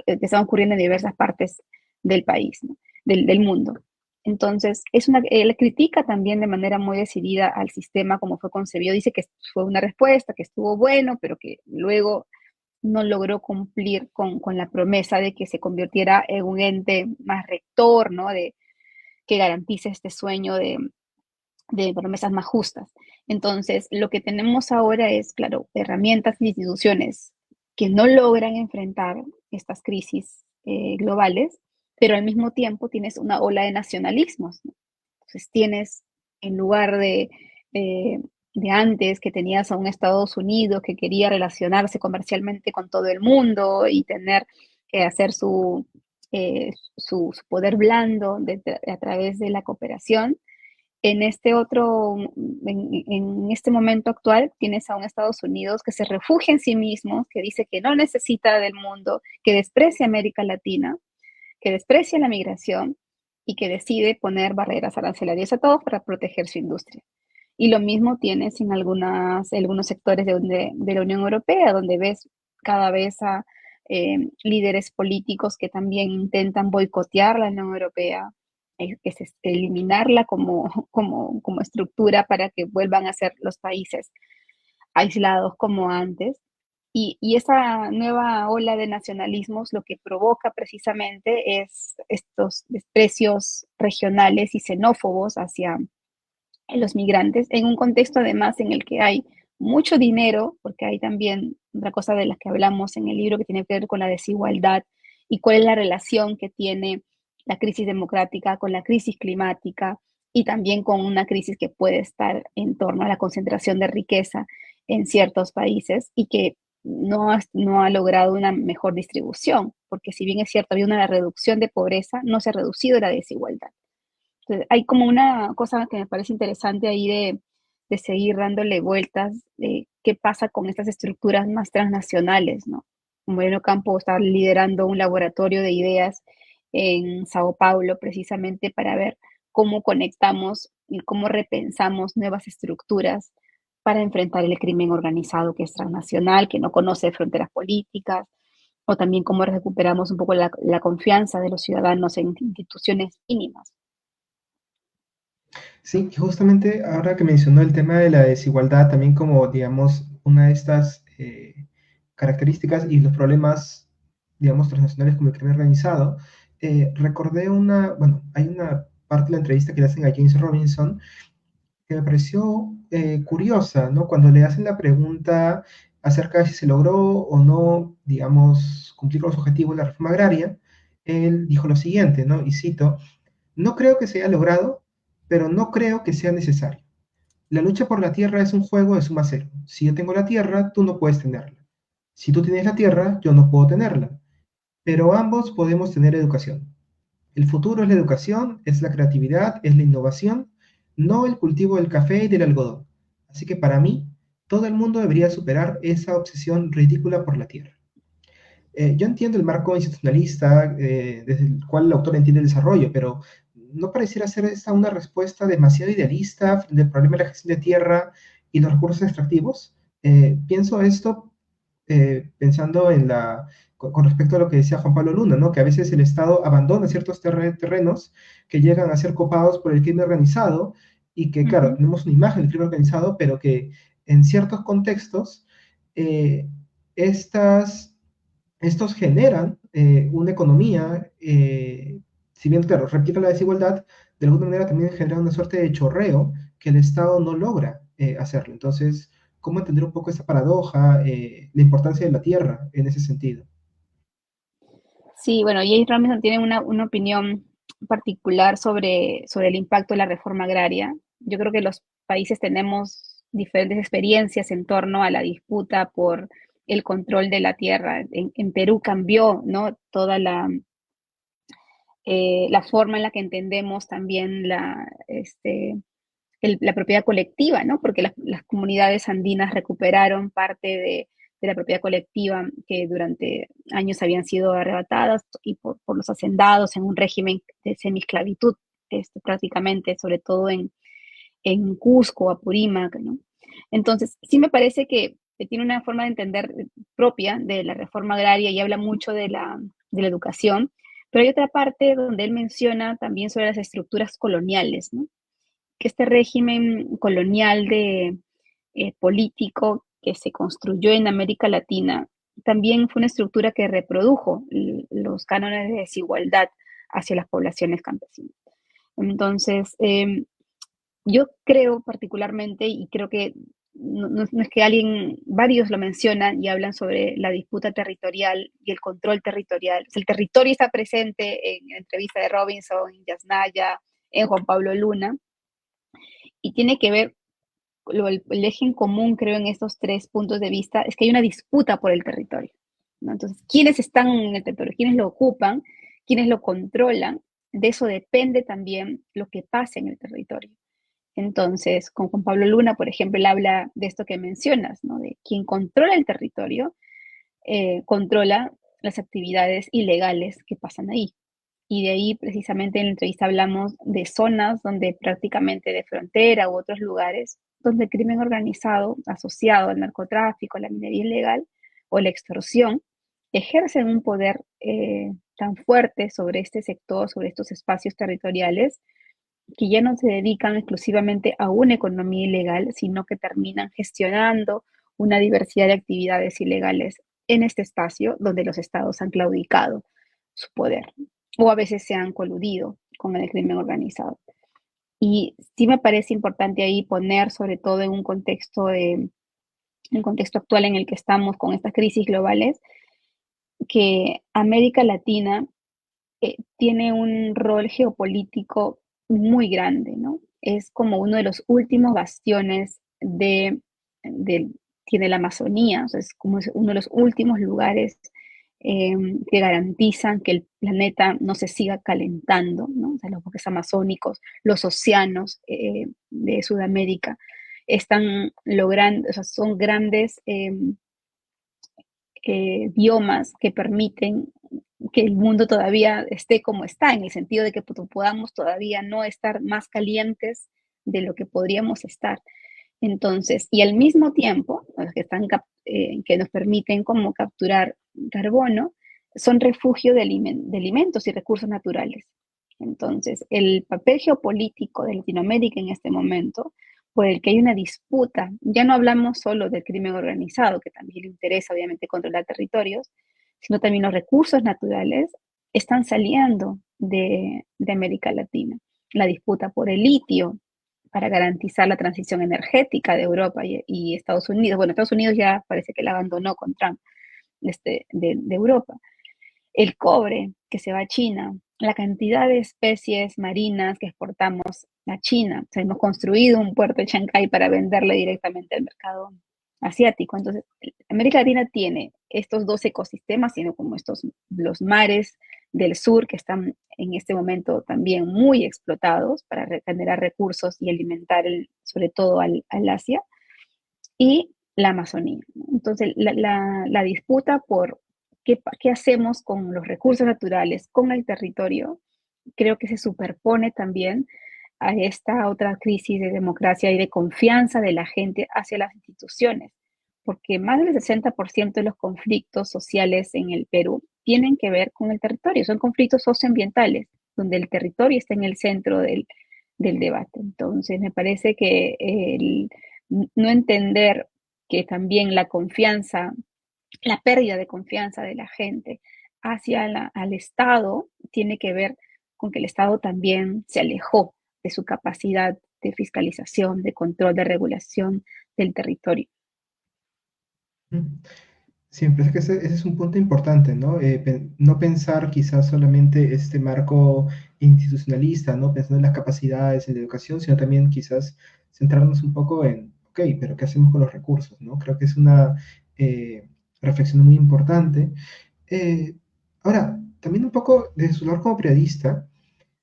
estaban ocurriendo en diversas partes del país, ¿no? del mundo. Entonces, él critica también de manera muy decidida al sistema como fue concebido. Dice que fue una respuesta, que estuvo bueno, pero que luego no logró cumplir con la promesa de que se convirtiera en un ente más rector, ¿no? Que garantice este sueño de promesas más justas. Entonces, lo que tenemos ahora es, claro, herramientas e instituciones que no logran enfrentar estas crisis globales, pero al mismo tiempo tienes una ola de nacionalismos, ¿no? Entonces tienes, en lugar de antes, que tenías a un Estados Unidos que quería relacionarse comercialmente con todo el mundo y tener que hacer su poder blando a través de la cooperación, en este momento actual, tienes a un Estados Unidos que se refugia en sí mismo, que dice que no necesita del mundo, que desprecia América Latina, que desprecia la migración y que decide poner barreras arancelarias a todos para proteger su industria. Y lo mismo tienes en algunos sectores de la Unión Europea, donde ves cada vez a líderes políticos que también intentan boicotear la Unión Europea, eliminarla como estructura para que vuelvan a ser los países aislados como antes. Y esa nueva ola de nacionalismos lo que provoca precisamente es estos desprecios regionales y xenófobos hacia los migrantes, en un contexto además en el que hay mucho dinero, porque hay también otra cosa de la que hablamos en el libro que tiene que ver con la desigualdad y cuál es la relación que tiene la crisis democrática con la crisis climática y también con una crisis que puede estar en torno a la concentración de riqueza en ciertos países y que no ha logrado una mejor distribución, porque si bien es cierto, había una reducción de pobreza, no se ha reducido la desigualdad. Entonces, hay como una cosa que me parece interesante ahí de seguir dándole vueltas de qué pasa con estas estructuras más transnacionales, ¿no? Moreno Campo está liderando un laboratorio de ideas en Sao Paulo precisamente para ver cómo conectamos y cómo repensamos nuevas estructuras para enfrentar el crimen organizado que es transnacional, que no conoce fronteras políticas, o también cómo recuperamos un poco la confianza de los ciudadanos en instituciones mínimas. Sí, y justamente ahora que mencionó el tema de la desigualdad, también como, digamos, una de estas características y los problemas, digamos, transnacionales como el crimen organizado, recordé bueno, hay una parte de la entrevista que le hacen a James Robinson que me pareció curiosa, ¿no? Cuando le hacen la pregunta acerca de si se logró o no, digamos, cumplir con los objetivos de la reforma agraria, él dijo lo siguiente, ¿no? Y cito, no creo que se haya logrado, pero no creo que sea necesario. La lucha por la tierra es un juego de suma cero. Si yo tengo la tierra, tú no puedes tenerla. Si tú tienes la tierra, yo no puedo tenerla. Pero ambos podemos tener educación. El futuro es la educación, es la creatividad, es la innovación, no el cultivo del café y del algodón. Así que para mí, todo el mundo debería superar esa obsesión ridícula por la tierra. Yo entiendo el marco institucionalista desde el cual el autor entiende el desarrollo, pero no pareciera ser esta una respuesta demasiado idealista frente al problema de la gestión de tierra y los recursos extractivos. Pienso esto pensando con respecto a lo que decía Juan Pablo Luna, ¿no? Que a veces el Estado abandona ciertos terrenos que llegan a ser copados por el crimen organizado y que, claro, Ujú. tenemos una imagen del crimen organizado, pero que en ciertos contextos eh, estas estos generan una economía, si bien, claro, replica la desigualdad, de alguna manera también genera una suerte de chorreo que el Estado no logra hacerlo. Entonces, ¿cómo entender un poco esa paradoja, la importancia de la tierra en ese sentido? Sí, bueno, James Robinson tiene una opinión particular sobre el impacto de la reforma agraria. Yo creo que los países tenemos diferentes experiencias en torno a la disputa por el control de la tierra. En Perú cambió, ¿no? Toda la forma en la que entendemos también la propiedad colectiva, ¿no? Porque las comunidades andinas recuperaron parte de la propiedad colectiva que durante años habían sido arrebatadas y por los hacendados en un régimen de semiesclavitud, prácticamente, sobre todo en Cusco, Apurímac, ¿no? Entonces, sí me parece que tiene una forma de entender propia de la reforma agraria y habla mucho de la educación, pero hay otra parte donde él menciona también sobre las estructuras coloniales, ¿no? Que este régimen colonial político que se construyó en América Latina también fue una estructura que reprodujo los cánones de desigualdad hacia las poblaciones campesinas. Entonces, yo creo particularmente, y creo que no es que varios lo mencionan y hablan sobre la disputa territorial y el control territorial. O sea, el territorio está presente en la entrevista de Robinson, en Yasnaya, en Juan Pablo Luna, y tiene que ver, el eje en común, creo, en estos tres puntos de vista, es que hay una disputa por el territorio, ¿no? Entonces, ¿quiénes están en el territorio? ¿Quiénes lo ocupan? ¿Quiénes lo controlan? De eso depende también lo que pase en el territorio. Entonces, con Juan Pablo Luna, por ejemplo, él habla de esto que mencionas, ¿no? De quien controla el territorio, controla las actividades ilegales que pasan ahí. Y de ahí, precisamente, en la entrevista hablamos de zonas donde prácticamente de frontera u otros lugares, donde el crimen organizado asociado al narcotráfico, a la minería ilegal o la extorsión, ejercen un poder tan fuerte sobre este sector, sobre estos espacios territoriales, que ya no se dedican exclusivamente a una economía ilegal, sino que terminan gestionando una diversidad de actividades ilegales en este espacio donde los estados han claudicado su poder o a veces se han coludido con el crimen organizado. Y sí me parece importante ahí poner, sobre todo en un contexto el contexto actual en el que estamos con estas crisis globales, que América Latina tiene un rol geopolítico muy grande, ¿no? Es como uno de los últimos bastiones de tiene la Amazonía, o sea, es como uno de los últimos lugares que garantizan que el planeta no se siga calentando, ¿no? O sea, los bosques amazónicos, los océanos de Sudamérica están logrando, o sea, son grandes biomas que permiten que el mundo todavía esté como está, en el sentido de que podamos todavía no estar más calientes de lo que podríamos estar. Entonces, y al mismo tiempo, los que nos permiten como capturar carbono, son refugio de alimentos y recursos naturales. Entonces, el papel geopolítico de Latinoamérica en este momento, por el que hay una disputa, ya no hablamos solo del crimen organizado, que también le interesa obviamente controlar territorios, sino también los recursos naturales están saliendo de América Latina. La disputa por el litio, para garantizar la transición energética de Europa y Estados Unidos. Bueno, Estados Unidos ya parece que la abandonó con Trump de Europa. El cobre que se va a China, la cantidad de especies marinas que exportamos a China. O sea, hemos construido un puerto de Shanghái para venderle directamente al mercado asiático. Entonces, América Latina tiene estos dos ecosistemas, tiene como los mares del sur que están en este momento también muy explotados para generar recursos y alimentar sobre todo al Asia. y la Amazonía, ¿no? Entonces, la disputa por qué hacemos con los recursos naturales, con el territorio, creo que se superpone también a esta otra crisis de democracia y de confianza de la gente hacia las instituciones, porque más del 60% de los conflictos sociales en el Perú tienen que ver con el territorio, son conflictos socioambientales, donde el territorio está en el centro del debate. Entonces, me parece que el no entender que también la confianza, la pérdida de confianza de la gente hacia al Estado tiene que ver con que el Estado también se alejó de su capacidad de fiscalización, de control, de regulación del territorio. Mm. Siempre es que ese es un punto importante, ¿no? No pensar quizás solamente este marco institucionalista, ¿no? Pensando en las capacidades, en la educación, sino también quizás centrarnos un poco en, ok, pero ¿qué hacemos con los recursos, ¿no? Creo que es una reflexión muy importante. Eh, Ahora, también un poco desde su labor como periodista,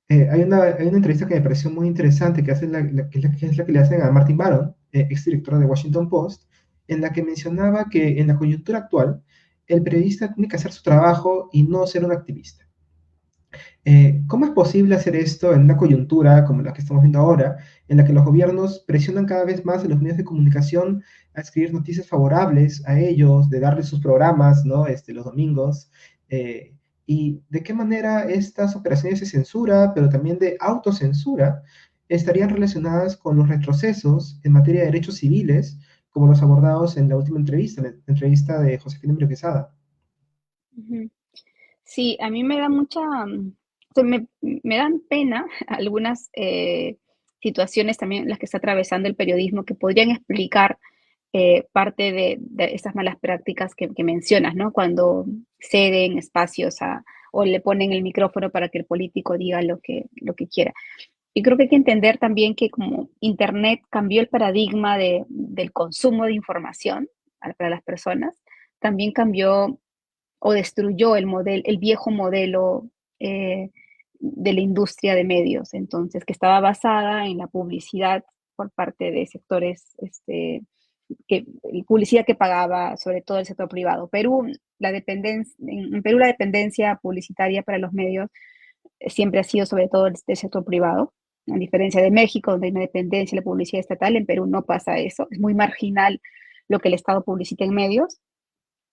hay una entrevista que me pareció muy interesante que, hace que es la que le hacen a Martin Baron, exdirector de Washington Post, en la que mencionaba que en la coyuntura actual el periodista tiene que hacer su trabajo y no ser un activista. ¿Cómo es posible hacer esto en una coyuntura como la que estamos viendo ahora, en la que los gobiernos presionan cada vez más a los medios de comunicación a escribir noticias favorables a ellos, de darles sus programas, ¿no? Los domingos? Y de qué manera estas operaciones de censura, pero también de autocensura, estarían relacionadas con los retrocesos en materia de derechos civiles, como los abordados en la última entrevista, la entrevista de Josefina Emilio Quesada. Ujú. Sí, a mí me da o sea, me dan pena algunas situaciones también las que está atravesando el periodismo que podrían explicar parte de estas malas prácticas que mencionas, ¿no? Cuando ceden espacios o le ponen el micrófono para que el político diga lo que quiera. Y creo que hay que entender también que como Internet cambió el paradigma del consumo de información para las personas, también cambió o destruyó el viejo modelo eh, de la industria de medios, entonces, que estaba basada en la publicidad por parte de sectores, publicidad que pagaba sobre todo el sector privado. En Perú la dependencia publicitaria para los medios siempre ha sido sobre todo del sector privado, a diferencia de México, donde hay una dependencia de la publicidad estatal. En Perú no pasa eso, es muy marginal lo que el Estado publicita en medios.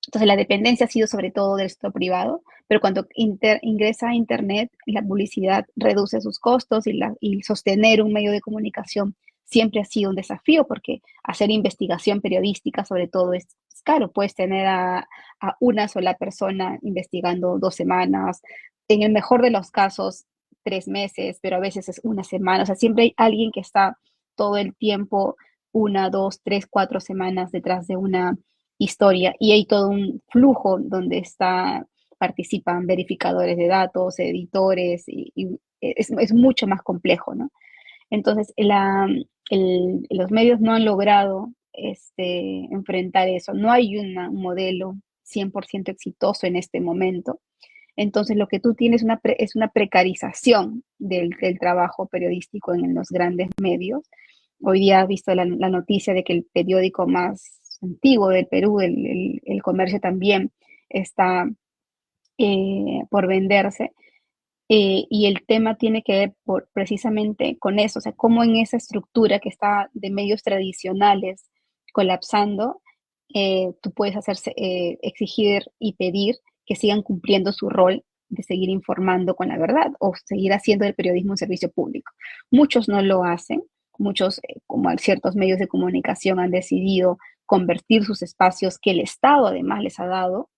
Entonces, la dependencia ha sido sobre todo del sector privado, pero cuando ingresa a Internet, la publicidad reduce sus costos y sostener un medio de comunicación siempre ha sido un desafío, porque hacer investigación periodística sobre todo es caro. Puedes tener a una sola persona investigando 2 semanas, en el mejor de los casos 3 meses, pero a veces es una semana. O sea, siempre hay alguien que está todo el tiempo, 1, 2, 3, 4 semanas detrás de una historia, y hay todo un flujo donde participan verificadores de datos, editores, y es mucho más complejo, ¿no? Entonces, los medios no han logrado enfrentar eso. No hay un modelo 100% exitoso en este momento. Entonces, lo que tú tienes es una precarización del trabajo periodístico en los grandes medios. Hoy día has visto la noticia de que el periódico más antiguo del Perú, el Comercio, también está por venderse. Y el tema tiene que ver precisamente con eso, o sea, cómo en esa estructura que está de medios tradicionales colapsando, tú puedes exigir y pedir que sigan cumpliendo su rol de seguir informando con la verdad o seguir haciendo del periodismo un servicio público. Muchos no lo hacen, muchos, como ciertos medios de comunicación, han decidido convertir sus espacios que el Estado además les ha dado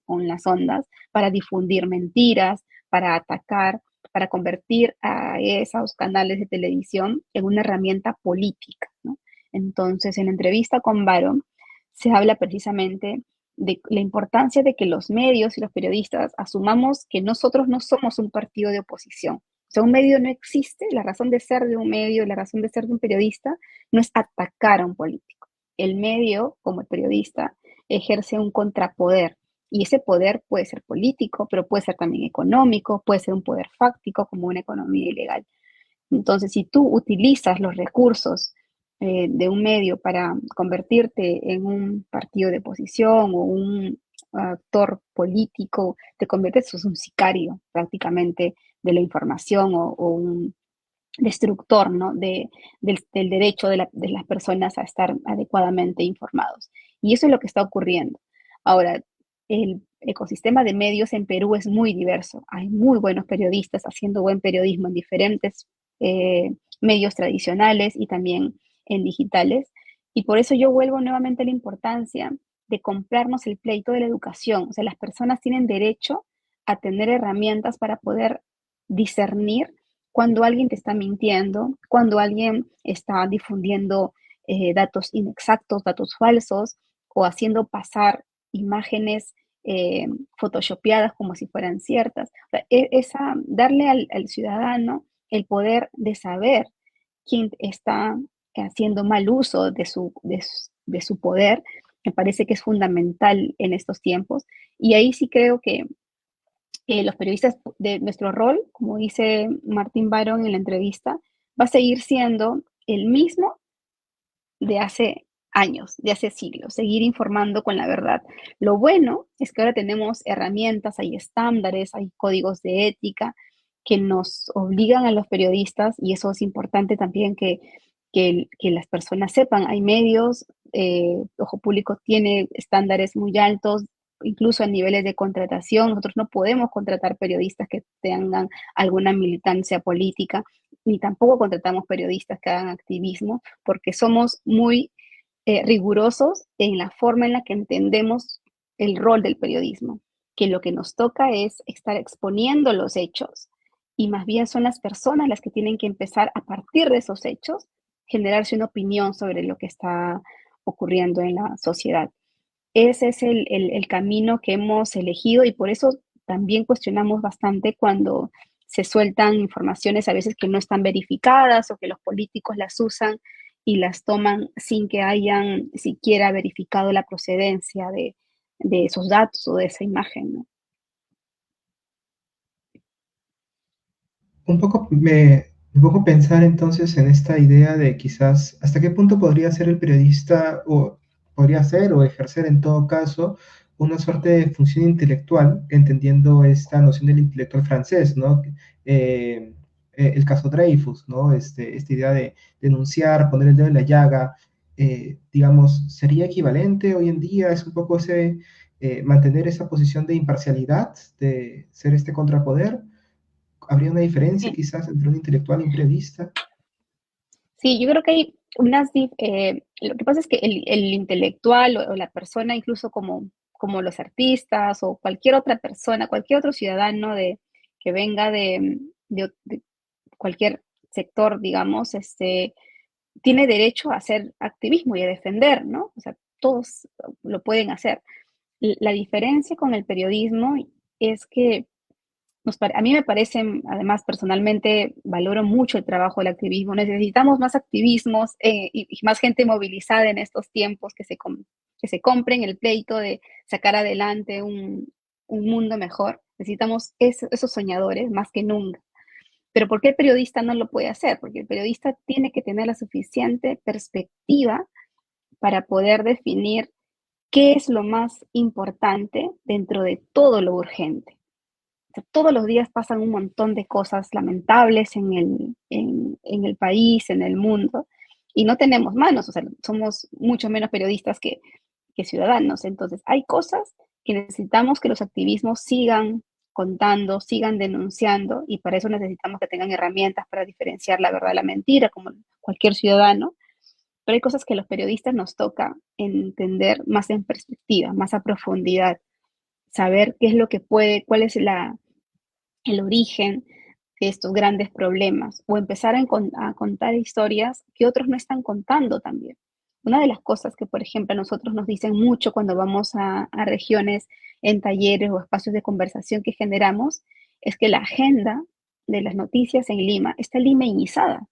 con las ondas para difundir mentiras, para atacar, para convertir a esos canales de televisión en una herramienta política, ¿no? Entonces, en la entrevista con Barón, se habla precisamente de la importancia de que los medios y los periodistas asumamos que nosotros no somos un partido de oposición. O sea, un medio no existe, la razón de ser de un medio, la razón de ser de un periodista no es atacar a un político. El medio, como el periodista, ejerce un contrapoder, y ese poder puede ser político, pero puede ser también económico, puede ser un poder fáctico como una economía ilegal. Entonces, si tú utilizas los recursos de un medio para convertirte en un partido de oposición o un actor político, te conviertes en un sicario prácticamente de la información o un destructor, ¿no? Del derecho de las personas a estar adecuadamente informados. Y eso es lo que está ocurriendo. Ahora, el ecosistema de medios en Perú es muy diverso. Hay muy buenos periodistas haciendo buen periodismo en diferentes medios tradicionales y también en digitales. Y por eso yo vuelvo nuevamente a la importancia de comprarnos el pleito de la educación. O sea, las personas tienen derecho a tener herramientas para poder discernir cuando alguien te está mintiendo, cuando alguien está difundiendo datos inexactos, datos falsos, o haciendo pasar imágenes photoshopeadas como si fueran ciertas. O sea, darle al ciudadano el poder de saber quién está haciendo mal uso de su poder, me parece que es fundamental en estos tiempos. Y ahí sí creo que los periodistas de nuestro rol, como dice Martín Barón en la entrevista, va a seguir siendo el mismo de hace años, de hace siglos, seguir informando con la verdad. Lo bueno es que ahora tenemos herramientas, hay estándares, hay códigos de ética que nos obligan a los periodistas, y eso es importante también que las personas sepan. Hay medios, Ojo Público tiene estándares muy altos, incluso a niveles de contratación. Nosotros no podemos contratar periodistas que tengan alguna militancia política, ni tampoco contratamos periodistas que hagan activismo, porque somos muy rigurosos en la forma en la que entendemos el rol del periodismo, que lo que nos toca es estar exponiendo los hechos, y más bien son las personas las que tienen que empezar a partir de esos hechos, generarse una opinión sobre lo que está ocurriendo en la sociedad. Ese es el camino que hemos elegido, y por eso también cuestionamos bastante cuando se sueltan informaciones a veces que no están verificadas, o que los políticos las usan y las toman sin que hayan siquiera verificado la procedencia de esos datos o de esa imagen, ¿no? Me pongo a pensar entonces en esta idea de quizás hasta qué punto podría ser el periodista o podría ser o ejercer en todo caso una suerte de función intelectual, entendiendo esta noción del intelectual francés, ¿no? El caso Dreyfus, ¿no? Esta idea de denunciar, poner el dedo en la llaga, digamos, ¿sería equivalente hoy en día? Es un poco mantener esa posición de imparcialidad, de ser este contrapoder. ¿Habría una diferencia Sí, quizás entre un intelectual y un periodista? sí, yo creo que hay lo que pasa es que el intelectual o la persona, incluso como los artistas o cualquier otra persona, cualquier otro ciudadano que venga de cualquier sector, digamos, tiene derecho a hacer activismo y a defender, ¿no? O sea, todos lo pueden hacer. La diferencia con el periodismo es que a mí me parecen, además, personalmente valoro mucho el trabajo del activismo. Necesitamos más activismos y más gente movilizada en estos tiempos que se compren el pleito de sacar adelante un mundo mejor. Necesitamos esos soñadores más que nunca. Pero ¿por qué el periodista no lo puede hacer? Porque el periodista tiene que tener la suficiente perspectiva para poder definir qué es lo más importante dentro de todo lo urgente. O sea, todos los días pasan un montón de cosas lamentables en el país, en el mundo, y no tenemos manos. O sea, somos mucho menos periodistas que ciudadanos. Entonces, hay cosas que necesitamos que los activismos sigan contando, sigan denunciando, y para eso necesitamos que tengan herramientas para diferenciar la verdad de la mentira, como cualquier ciudadano. Pero hay cosas que los periodistas nos toca entender más en perspectiva, más a profundidad, saber qué es lo que cuál es el origen de estos grandes problemas, o empezar a contar historias que otros no están contando también. Una de las cosas que, por ejemplo, a nosotros nos dicen mucho cuando vamos a regiones, en talleres o espacios de conversación que generamos, es que la agenda de las noticias en Lima está limeñizada,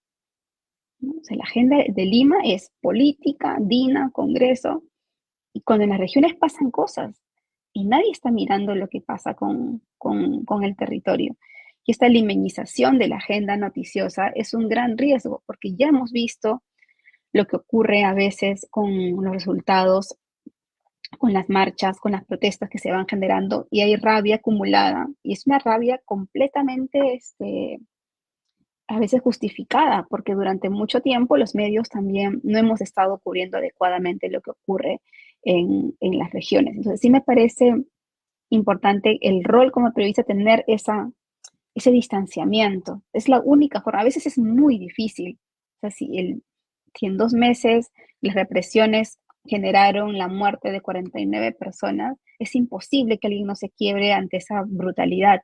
¿no? O sea, la agenda de Lima es política, DINA, Congreso, y cuando en las regiones pasan cosas y nadie está mirando lo que pasa con el territorio. Y esta limeñización de la agenda noticiosa es un gran riesgo, porque ya hemos visto lo que ocurre a veces con los resultados, con las marchas, con las protestas que se van generando, y hay rabia acumulada, y es una rabia completamente, a veces justificada, porque durante mucho tiempo los medios también no hemos estado cubriendo adecuadamente lo que ocurre en las regiones. Entonces sí me parece importante el rol como periodista, tener ese distanciamiento. Es la única forma. A veces es muy difícil. O sea, si en 2 meses las represiones generaron la muerte de 49 personas, es imposible que alguien no se quiebre ante esa brutalidad.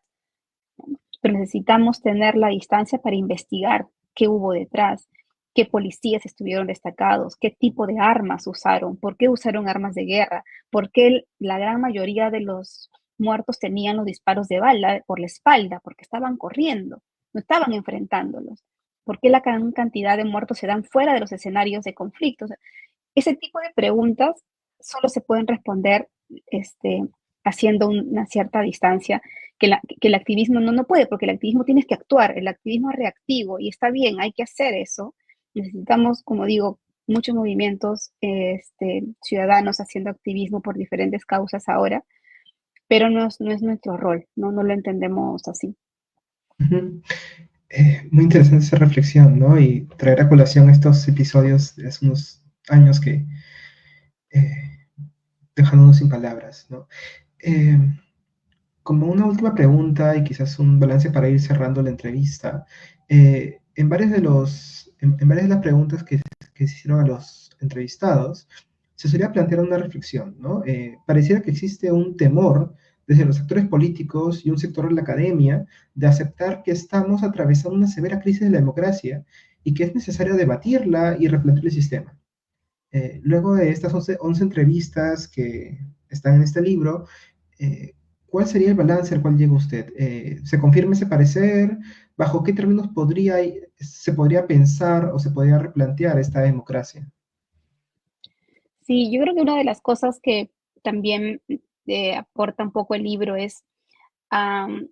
Pero necesitamos tener la distancia para investigar qué hubo detrás, qué policías estuvieron destacados, qué tipo de armas usaron, por qué usaron armas de guerra, por qué la gran mayoría de los muertos tenían los disparos de bala por la espalda, porque estaban corriendo, no estaban enfrentándolos. ¿Por qué la gran cantidad de muertos se dan fuera de los escenarios de conflictos? Ese tipo de preguntas solo se pueden responder haciendo una cierta distancia que el activismo no puede, porque el activismo tienes que actuar, el activismo es reactivo y está bien, hay que hacer eso. Necesitamos, como digo, muchos movimientos ciudadanos haciendo activismo por diferentes causas ahora, pero no es nuestro rol, no lo entendemos así. Ujú. Muy interesante esa reflexión, ¿no? Y traer a colación estos episodios de hace unos años que eh, dejándonos sin palabras, ¿no? Eh, Como una última pregunta y quizás un balance para ir cerrando la entrevista, en varias de las preguntas que se hicieron a los entrevistados, se solía plantear una reflexión, ¿no? Pareciera que existe un temor desde los actores políticos y un sector de la academia de aceptar que estamos atravesando una severa crisis de la democracia y que es necesario debatirla y replantear el sistema. Luego de estas 11 entrevistas que están en este libro, eh, ¿cuál sería el balance al cual llega usted? ¿Se confirma ese parecer? ¿Bajo qué términos se podría pensar o se podría replantear esta democracia? Sí, yo creo que una de las cosas que también aporta un poco el libro es am,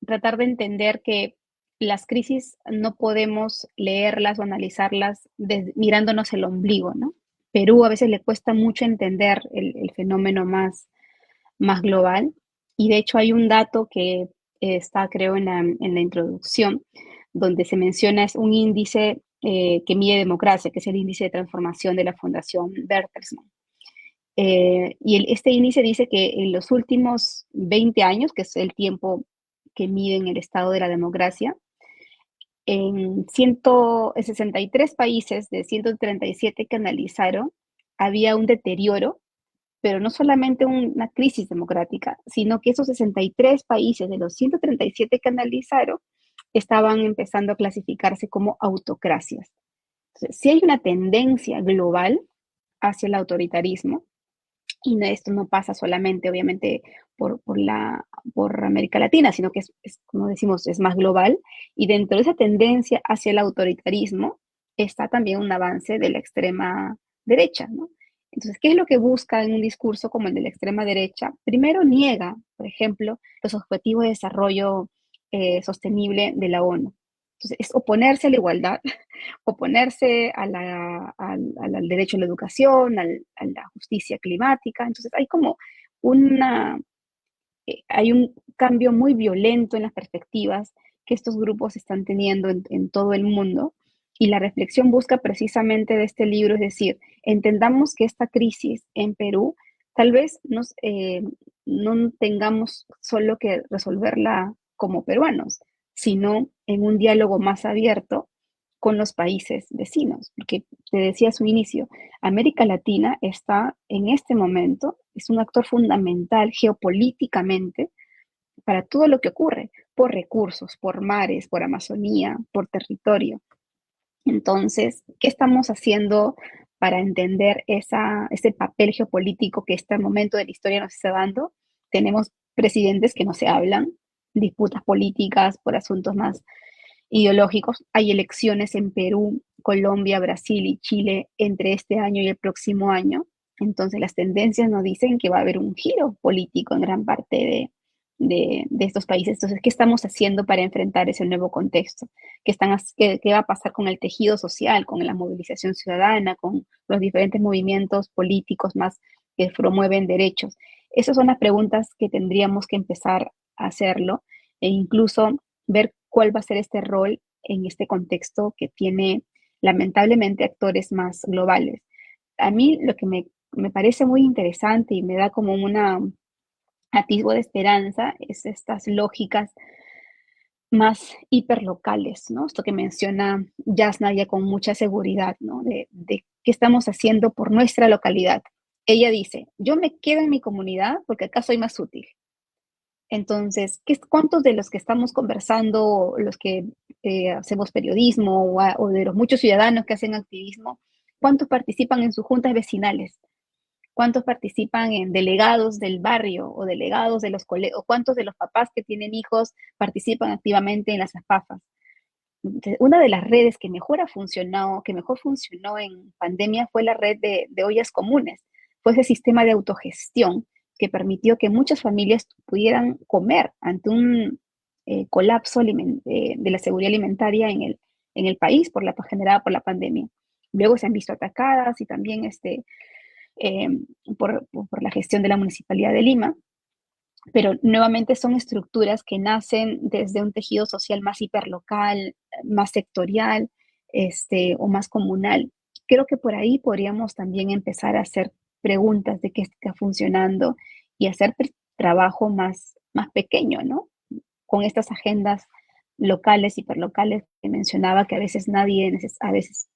tratar de entender que las crisis no podemos leerlas o analizarlas mirándonos el ombligo, ¿no? Perú a veces le cuesta mucho entender el fenómeno más global, y de hecho hay un dato que está, creo, en la introducción, donde se menciona es un índice que mide democracia, que es el índice de transformación de la Fundación Bertelsmann. Este índice dice que en los últimos 20 años, que es el tiempo que miden el estado de la democracia, en 63 países de 137 que analizaron, había un deterioro, pero no solamente una crisis democrática, sino que esos 63 países de los 137 que analizaron estaban empezando a clasificarse como autocracias. Entonces, sí hay una tendencia global hacia el autoritarismo, y esto no pasa solamente, obviamente, por América Latina, sino que como decimos, es más global. Y dentro de esa tendencia hacia el autoritarismo está también un avance de la extrema derecha, ¿no? Entonces, ¿qué es lo que busca en un discurso como el de la extrema derecha? Primero niega, por ejemplo, los objetivos de desarrollo sostenible de la ONU. Entonces, es oponerse a la igualdad, oponerse al derecho a la educación, a la justicia climática. Entonces una, hay un cambio muy violento en las perspectivas que estos grupos están teniendo en todo el mundo. Y la reflexión busca precisamente de este libro, es decir, entendamos que esta crisis en Perú tal vez no tengamos solo que resolverla como peruanos, sino en un diálogo más abierto con los países vecinos, porque te decía a su inicio, América Latina está en este momento, es un actor fundamental geopolíticamente para todo lo que ocurre, por recursos, por mares, por Amazonía, por territorio. Entonces, ¿qué estamos haciendo para entender ese papel geopolítico que este momento de la historia nos está dando? Tenemos presidentes que no se hablan, disputas políticas por asuntos más ideológicos. Hay elecciones en Perú, Colombia, Brasil y Chile entre este año y el próximo año. Entonces las tendencias nos dicen que va a haber un giro político en gran parte de estos países. Entonces, ¿qué estamos haciendo para enfrentar ese nuevo contexto? ¿Qué va a pasar con el tejido social, con la movilización ciudadana, con los diferentes movimientos políticos más que promueven derechos? Esas son las preguntas que tendríamos que empezar a hacerlo e incluso ver cuál va a ser este rol en este contexto que tiene lamentablemente actores más globales. A mí lo que me parece muy interesante y me da como una atisbo de esperanza es estas lógicas más hiperlocales, ¿no? Esto que menciona Jasna ya con mucha seguridad, ¿no? De qué estamos haciendo por nuestra localidad. Ella dice, yo me quedo en mi comunidad porque acá soy más útil. Entonces, ¿cuántos de los que estamos conversando, los que hacemos periodismo o de los muchos ciudadanos que hacen activismo, cuántos participan en sus juntas vecinales? ¿Cuántos participan en delegados del barrio o delegados de los colegios? ¿O cuántos de los papás que tienen hijos participan activamente en las AFAFas? Entonces, una de las redes que mejor funcionó en pandemia fue la red de ollas comunes. Fue ese sistema de autogestión que permitió que muchas familias pudieran comer ante un colapso de la seguridad alimentaria en el país generada por la pandemia. Luego se han visto atacadas y también eh, por la gestión de la Municipalidad de Lima, pero nuevamente son estructuras que nacen desde un tejido social más hiperlocal, más sectorial, o más comunal. Creo que por ahí podríamos también empezar a hacer preguntas de qué está funcionando y hacer trabajo más pequeño, ¿no? Con estas agendas locales, hiperlocales que mencionaba, que a veces a veces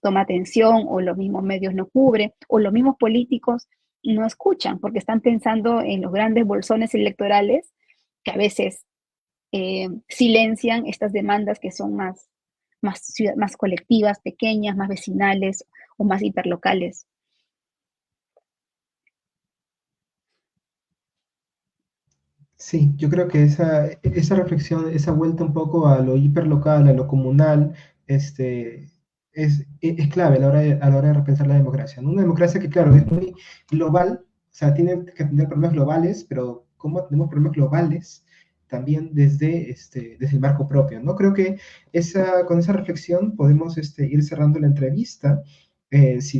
toma atención o los mismos medios no cubren o los mismos políticos no escuchan porque están pensando en los grandes bolsones electorales que a veces silencian estas demandas que son más colectivas, pequeñas, más vecinales o más hiperlocales. Sí, yo creo que esa reflexión, esa vuelta un poco a lo hiperlocal, a lo comunal, es clave a la hora de repensar la democracia, ¿no? Una democracia que, claro, es muy global, o sea, tiene que atender problemas globales, pero ¿cómo atendemos problemas globales? También desde el marco propio, ¿no? Creo que con esa reflexión podemos ir cerrando la entrevista.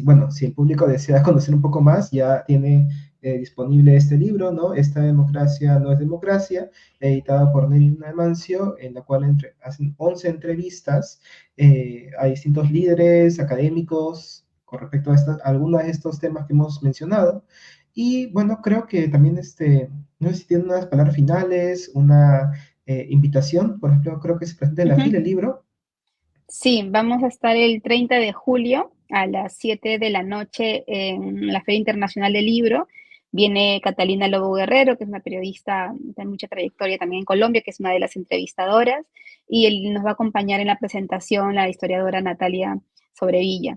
Bueno, si el público desea conocer un poco más, ya tiene disponible este libro, ¿no? Esta democracia no es democracia, editado por Nelly Luna de Mancio, en la cual hacen 11 entrevistas a distintos líderes académicos con respecto a algunos de estos temas que hemos mencionado. Y bueno, creo que también, no sé si tienen unas palabras finales, una invitación, por ejemplo, creo que se presenta en Uh la -huh. fila el libro. Sí, vamos a estar el 30 de julio a las 7 de la noche en la Feria Internacional del Libro. Viene Catalina Lobo Guerrero, que es una periodista de mucha trayectoria también en Colombia, que es una de las entrevistadoras, y él nos va a acompañar en la presentación la historiadora Natalia Sobrevilla.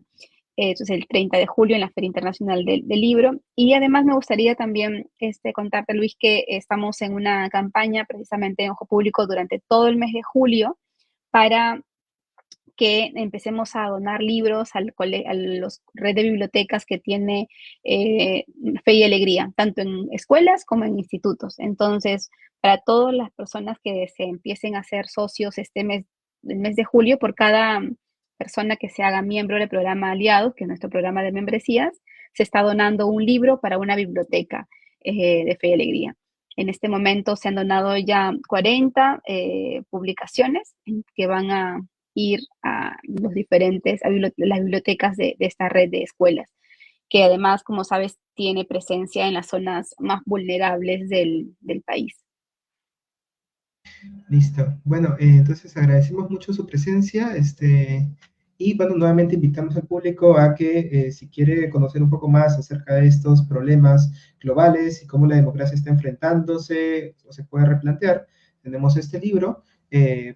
Eso es el 30 de julio en la Feria Internacional del Libro. Y además me gustaría también contarte, Luis, que estamos en una campaña precisamente en Ojo Público durante todo el mes de julio para que empecemos a donar libros a los red de bibliotecas que tiene Fe y Alegría, tanto en escuelas como en institutos. Entonces, para todas las personas que se empiecen a ser socios el mes de julio, por cada persona que se haga miembro del programa Aliados, que es nuestro programa de membresías, se está donando un libro para una biblioteca de Fe y Alegría. En este momento se han donado ya 40 publicaciones que van a ir a las bibliotecas de esta red de escuelas, que además, como sabes, tiene presencia en las zonas más vulnerables del país. Listo. Bueno, entonces agradecemos mucho su presencia, y bueno, nuevamente invitamos al público a que si quiere conocer un poco más acerca de estos problemas globales y cómo la democracia está enfrentándose o se puede replantear, tenemos este libro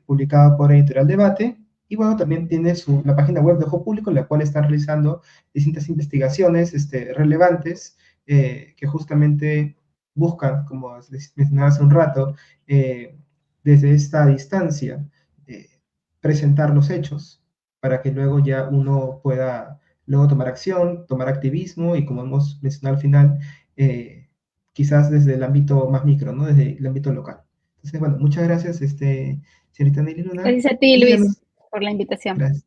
publicado por Editorial Debate, y bueno, también tiene la página web de Ojo Público, en la cual está realizando distintas investigaciones relevantes que justamente buscan, como les mencionaba hace un rato, desde esta distancia, eh, presentar los hechos para que luego ya uno pueda luego tomar acción, tomar activismo y como hemos mencionado al final, quizás desde el ámbito más micro, ¿no? Desde el ámbito local. Entonces, bueno, muchas gracias, señorita Nelly Luna, Gracias a ti, y a Luis, nos, por la invitación. gracias,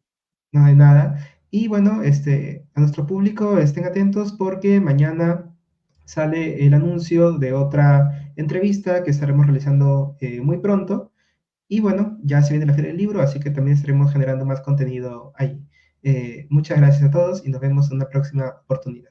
no hay nada. Y bueno, a nuestro público estén atentos porque mañana sale el anuncio de otra entrevista que estaremos realizando muy pronto. Y bueno, ya se viene la Feria del Libro, así que también estaremos generando más contenido ahí. Muchas gracias a todos y nos vemos en una próxima oportunidad.